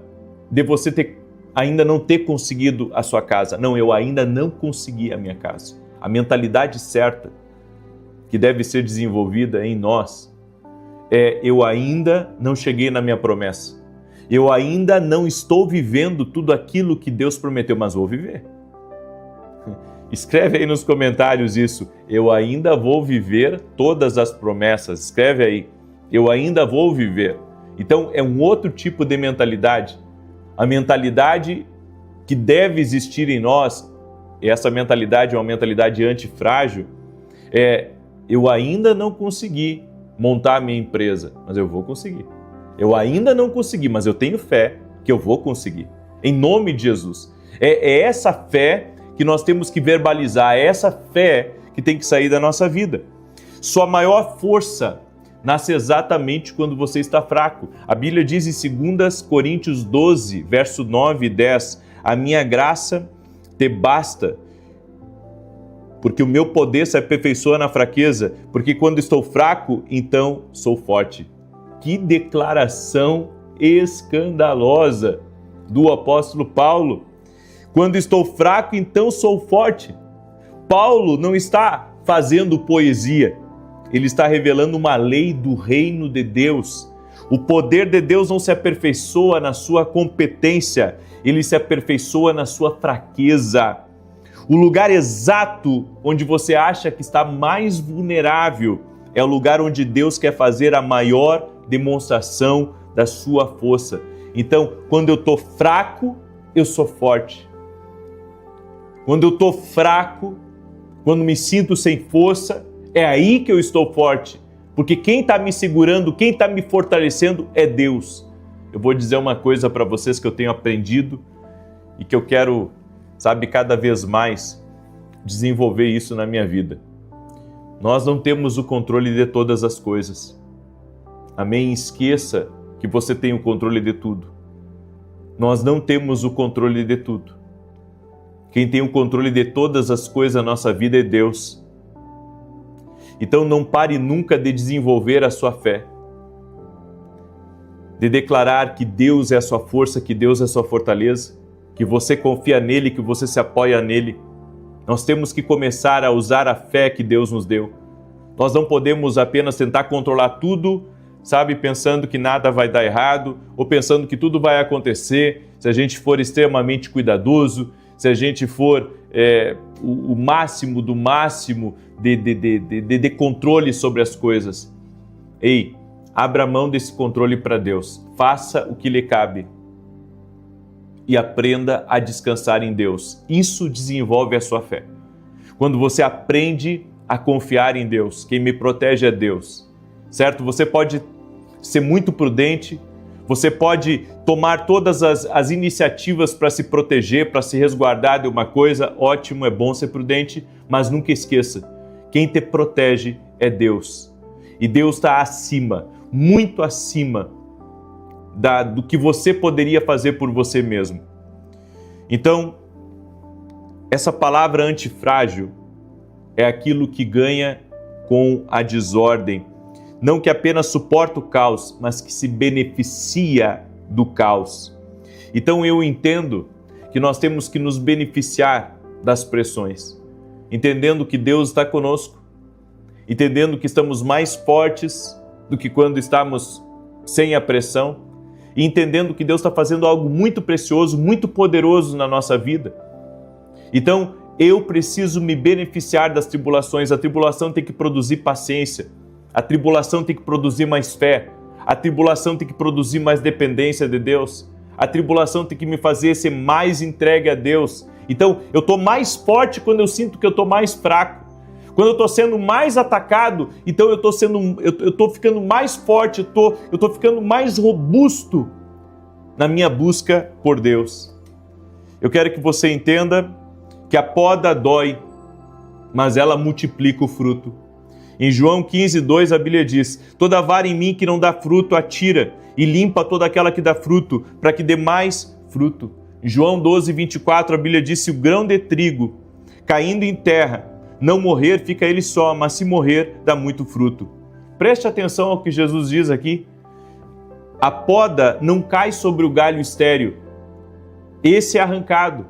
de você ainda não ter conseguido a sua casa. Não, eu ainda não consegui a minha casa. A mentalidade certa que deve ser desenvolvida em nós é: eu ainda não cheguei na minha promessa. Eu ainda não estou vivendo tudo aquilo que Deus prometeu, mas vou viver. Escreve aí nos comentários isso: eu ainda vou viver todas as promessas. Escreve aí: eu ainda vou viver. Então é um outro tipo de mentalidade. A mentalidade que deve existir em nós, e essa mentalidade é uma mentalidade antifrágil, eu ainda não consegui montar a minha empresa, mas eu vou conseguir. Eu ainda não consegui, mas eu tenho fé que eu vou conseguir. Em nome de Jesus. É essa fé que nós temos que verbalizar, é essa fé que tem que sair da nossa vida. Sua maior força nasce exatamente quando você está fraco. A Bíblia diz em 2 Coríntios 12, verso 9 e 10, a minha graça te basta, porque o meu poder se aperfeiçoa na fraqueza, porque quando estou fraco, então sou forte. Que declaração escandalosa do apóstolo Paulo! Quando estou fraco, então sou forte. Paulo não está fazendo poesia, ele está revelando uma lei do reino de Deus. O poder de Deus não se aperfeiçoa na sua competência, ele se aperfeiçoa na sua fraqueza. O lugar exato onde você acha que está mais vulnerável é o lugar onde Deus quer fazer a maior demonstração da sua força. Então, quando eu estou fraco, eu sou forte. Quando eu estou fraco, quando me sinto sem força, é aí que eu estou forte. porque quem está me segurando, quem está me fortalecendo é Deus. Eu vou dizer uma coisa para vocês que eu tenho aprendido e que eu quero, cada vez mais desenvolver isso na minha vida. Nós não temos o controle de todas as coisas. Amém? Esqueça que você tem o controle de tudo. Nós não temos o controle de tudo. Quem tem o controle de todas as coisas na nossa vida é Deus. Então não pare nunca de desenvolver a sua fé, de declarar que Deus é a sua força, que Deus é a sua fortaleza, que você confia nele, que você se apoia nele. Nós temos que começar a usar a fé que Deus nos deu. Nós não podemos apenas tentar controlar tudo, pensando que nada vai dar errado, ou pensando que tudo vai acontecer, se a gente for extremamente cuidadoso, se a gente for o máximo do máximo de controle sobre as coisas. Ei, abra mão desse controle para Deus. Faça o que lhe cabe e aprenda a descansar em Deus. Isso desenvolve a sua fé. Quando você aprende a confiar em Deus, quem me protege é Deus, certo? Você pode ser muito prudente, você pode tomar todas as iniciativas para se proteger, para se resguardar de uma coisa, ótimo, é bom ser prudente, mas nunca esqueça, quem te protege é Deus. E Deus está acima, muito acima do que você poderia fazer por você mesmo. Então, essa palavra antifrágil é aquilo que ganha com a desordem, não que apenas suporta o caos, mas que se beneficia do caos. Então eu entendo que nós temos que nos beneficiar das pressões, entendendo que Deus está conosco, entendendo que estamos mais fortes do que quando estamos sem a pressão, e entendendo que Deus está fazendo algo muito precioso, muito poderoso na nossa vida. Então eu preciso me beneficiar das tribulações. A tribulação tem que produzir paciência, a tribulação tem que produzir mais fé, a tribulação tem que produzir mais dependência de Deus, a tribulação tem que me fazer ser mais entregue a Deus. Então eu estou mais forte quando eu sinto que eu estou mais fraco. Quando eu estou sendo mais atacado, então eu estou ficando mais forte, eu estou ficando mais robusto na minha busca por Deus. Eu quero que você entenda que a poda dói, mas ela multiplica o fruto. Em João 15:2 a Bíblia diz: toda vara em mim que não dá fruto, atira, e limpa toda aquela que dá fruto, para que dê mais fruto. Em João 12:24 a Bíblia diz: se o grão de trigo caindo em terra não morrer, fica ele só, mas se morrer, dá muito fruto. Preste atenção ao que Jesus diz aqui. A poda não cai sobre o galho estéril, esse é arrancado.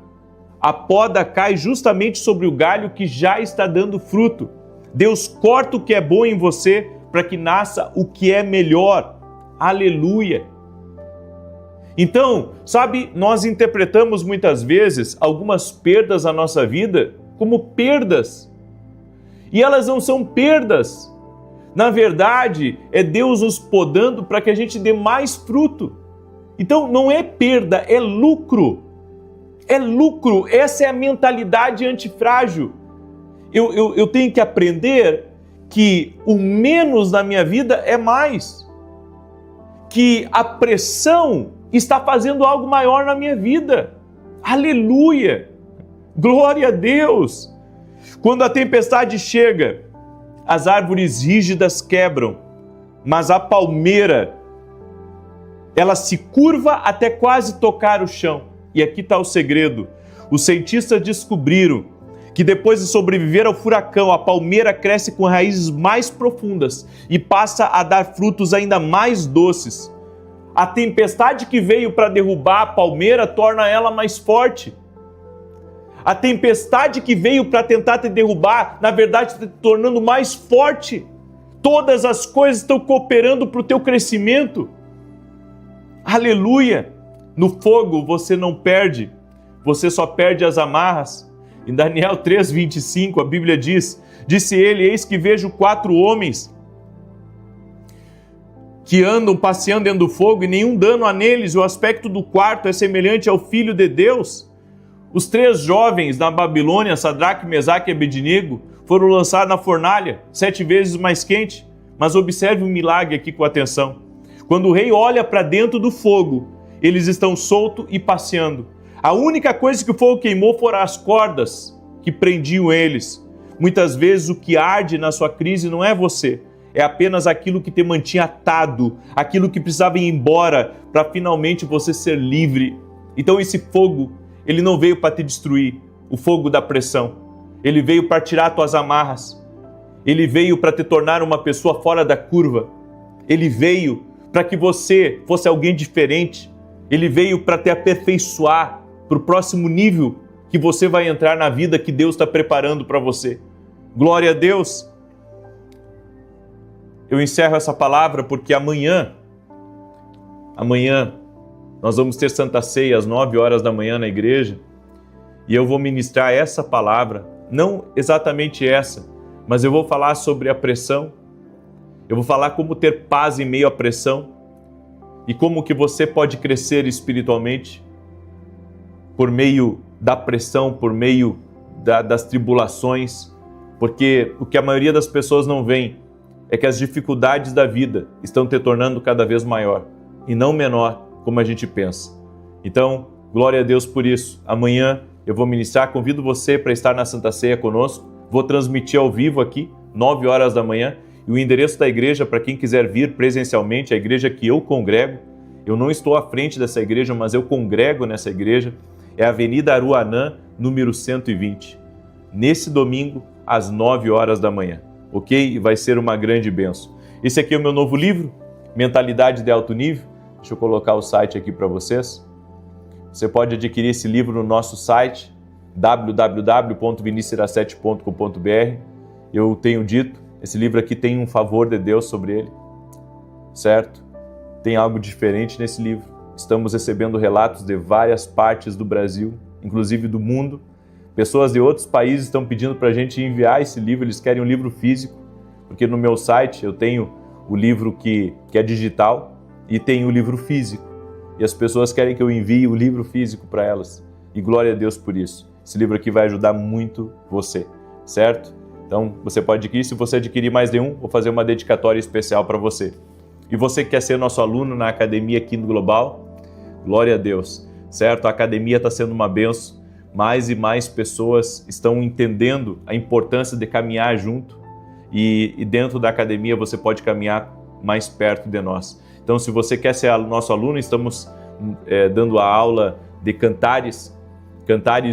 A poda cai justamente sobre o galho que já está dando fruto. Deus corta o que é bom em você para que nasça o que é melhor. Aleluia! Então, nós interpretamos muitas vezes algumas perdas na nossa vida como perdas. E elas não são perdas. Na verdade, é Deus nos podando para que a gente dê mais fruto. Então, não é perda, é lucro. É lucro, essa é a mentalidade antifrágil. Eu tenho que aprender que o menos na minha vida é mais. Que a pressão está fazendo algo maior na minha vida. Aleluia! Glória a Deus! Quando a tempestade chega, as árvores rígidas quebram, mas a palmeira, ela se curva até quase tocar o chão. E aqui está o segredo. Os cientistas descobriram que depois de sobreviver ao furacão, a palmeira cresce com raízes mais profundas e passa a dar frutos ainda mais doces. A tempestade que veio para derrubar a palmeira torna ela mais forte. A tempestade que veio para tentar te derrubar, na verdade, está te tornando mais forte. Todas as coisas estão cooperando para o teu crescimento. Aleluia! No fogo você não perde, você só perde as amarras. Em Daniel 3:25 a Bíblia diz: disse ele, eis que vejo 4 homens que andam passeando dentro do fogo e nenhum dano há neles, e o aspecto do quarto é semelhante ao Filho de Deus. Os 3 jovens na Babilônia, Sadraque, Mesaque e Abednego, foram lançados na fornalha, 7 vezes mais quente, Mas observe o milagre aqui com atenção. Quando o rei olha para dentro do fogo, eles estão soltos e passeando. A única coisa que o fogo queimou foram as cordas que prendiam eles. Muitas vezes o que arde na sua crise não é você, é apenas aquilo que te mantinha atado, aquilo que precisava ir embora para finalmente você ser livre. Então esse fogo, ele não veio para te destruir, o fogo da pressão. Ele veio para tirar tuas amarras. Ele veio para te tornar uma pessoa fora da curva. Ele veio para que você fosse alguém diferente. Ele veio para te aperfeiçoar para o próximo nível que você vai entrar na vida que Deus está preparando para você. Glória a Deus! Eu encerro essa palavra porque amanhã nós vamos ter Santa Ceia às 9 horas da manhã na igreja e eu vou ministrar essa palavra, não exatamente essa, mas eu vou falar sobre a pressão, eu vou falar como ter paz em meio à pressão e como que você pode crescer espiritualmente por meio da pressão, por meio das tribulações, porque o que a maioria das pessoas não vê é que as dificuldades da vida estão te tornando cada vez maior e não menor como a gente pensa. Então, glória a Deus por isso. Amanhã eu vou ministrar, convido você para estar na Santa Ceia conosco, vou transmitir ao vivo aqui, 9 horas da manhã, e o endereço da igreja para quem quiser vir presencialmente, a igreja que eu congrego, eu não estou à frente dessa igreja, mas eu congrego nessa igreja, é a Avenida Aruanã, número 120. Nesse domingo, às 9 horas da manhã, ok? E vai ser uma grande bênção. Esse aqui é o meu novo livro, Mentalidade de Alto Nível. Deixa eu colocar o site aqui para vocês. Você pode adquirir esse livro no nosso site, www.vinicius17.com.br. Eu tenho dito, esse livro aqui tem um favor de Deus sobre ele, certo? Tem algo diferente nesse livro. Estamos recebendo relatos de várias partes do Brasil, inclusive do mundo. Pessoas de outros países estão pedindo para a gente enviar esse livro, eles querem um livro físico, porque no meu site eu tenho o livro que é digital e tenho o livro físico. E as pessoas querem que eu envie o livro físico para elas. E glória a Deus por isso. Esse livro aqui vai ajudar muito você, certo? Então você pode adquirir, se você adquirir mais de um, vou fazer uma dedicatória especial para você. E você que quer ser nosso aluno na academia aqui no Global, glória a Deus, certo? A academia está sendo uma bênção, mais e mais pessoas estão entendendo a importância de caminhar junto e dentro da academia você pode caminhar mais perto de nós. Então, se você quer ser nosso aluno, estamos dando a aula de Cantares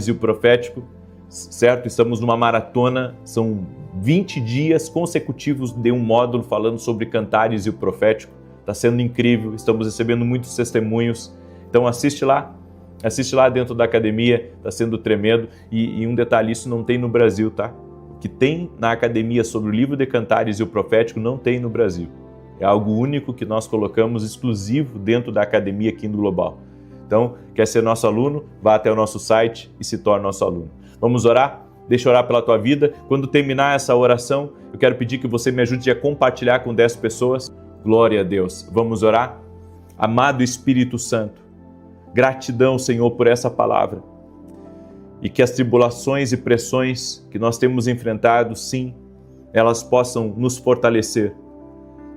e o Profético, certo? Estamos numa maratona, são 20 dias consecutivos de um módulo falando sobre Cantares e o Profético. Está sendo incrível, estamos recebendo muitos testemunhos. Então assiste lá dentro da academia, está sendo tremendo. E um detalhe, isso não tem no Brasil, tá? O que tem na academia sobre o livro de Cantares e o Profético não tem no Brasil. É algo único que nós colocamos exclusivo dentro da academia aqui no Global. Então, quer ser nosso aluno? Vá até o nosso site e se torne nosso aluno. Vamos orar? Deixa eu orar pela tua vida. Quando terminar essa oração, eu quero pedir que você me ajude a compartilhar com 10 pessoas. Glória a Deus. Vamos orar? Amado Espírito Santo, gratidão, Senhor, por essa palavra. E que as tribulações e pressões que nós temos enfrentado, sim, elas possam nos fortalecer.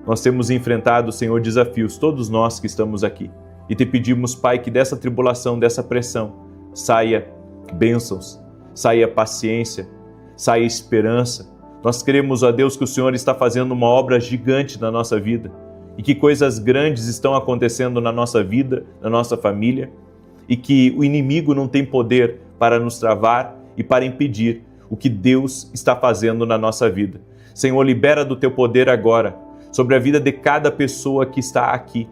Nós temos enfrentado, Senhor, desafios, todos nós que estamos aqui. E te pedimos, Pai, que dessa tribulação, dessa pressão, saia bênçãos, saia paciência, saia esperança. Nós queremos, ó Deus, que o Senhor está fazendo uma obra gigante na nossa vida e que coisas grandes estão acontecendo na nossa vida, na nossa família, e que o inimigo não tem poder para nos travar e para impedir o que Deus está fazendo na nossa vida. Senhor, libera do teu poder agora sobre a vida de cada pessoa que está aqui,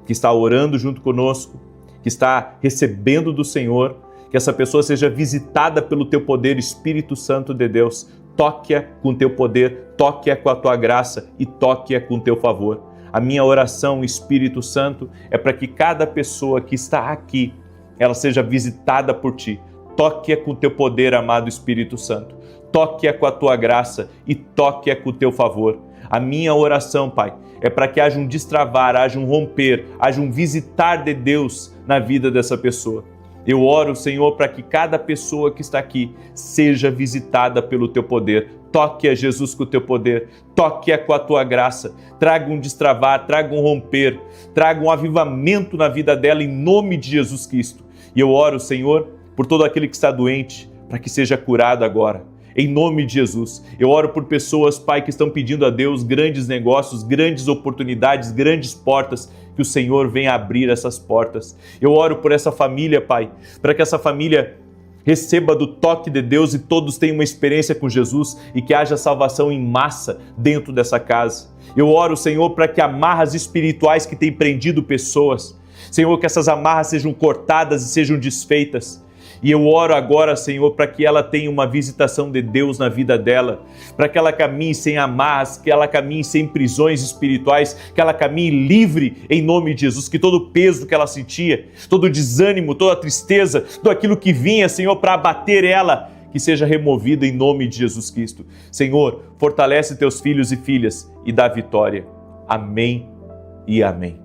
que está orando junto conosco, que está recebendo do Senhor, que essa pessoa seja visitada pelo teu poder, Espírito Santo de Deus. Toque-a com teu poder, toque-a com a tua graça e toque-a com teu favor. A minha oração, Espírito Santo, é para que cada pessoa que está aqui, ela seja visitada por ti. Toque-a com teu poder, amado Espírito Santo. Toque-a com a tua graça e toque-a com o teu favor. A minha oração, Pai, é para que haja um destravar, haja um romper, haja um visitar de Deus na vida dessa pessoa. Eu oro, Senhor, para que cada pessoa que está aqui seja visitada pelo Teu poder. Toque a Jesus com o Teu poder, toque-a com a Tua graça, traga um destravar, traga um romper, traga um avivamento na vida dela em nome de Jesus Cristo. E eu oro, Senhor, por todo aquele que está doente, para que seja curado agora. Em nome de Jesus, eu oro por pessoas, Pai, que estão pedindo a Deus grandes negócios, grandes oportunidades, grandes portas, que o Senhor venha abrir essas portas. Eu oro por essa família, Pai, para que essa família receba do toque de Deus e todos tenham uma experiência com Jesus e que haja salvação em massa dentro dessa casa. Eu oro, Senhor, para que amarras espirituais que têm prendido pessoas, Senhor, que essas amarras sejam cortadas e sejam desfeitas. E eu oro agora, Senhor, para que ela tenha uma visitação de Deus na vida dela, para que ela caminhe sem amarras, que ela caminhe sem prisões espirituais, que ela caminhe livre em nome de Jesus, que todo o peso que ela sentia, todo o desânimo, toda a tristeza, tudo aquilo que vinha, Senhor, para abater ela, que seja removido em nome de Jesus Cristo. Senhor, fortalece teus filhos e filhas e dá vitória. Amém e amém.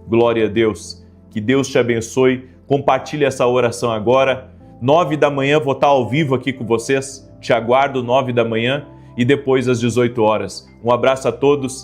Glória a Deus. Que Deus te abençoe. Compartilhe essa oração agora. 9 da manhã vou estar ao vivo aqui com vocês. Te aguardo 9 da manhã e depois às 18 horas. Um abraço a todos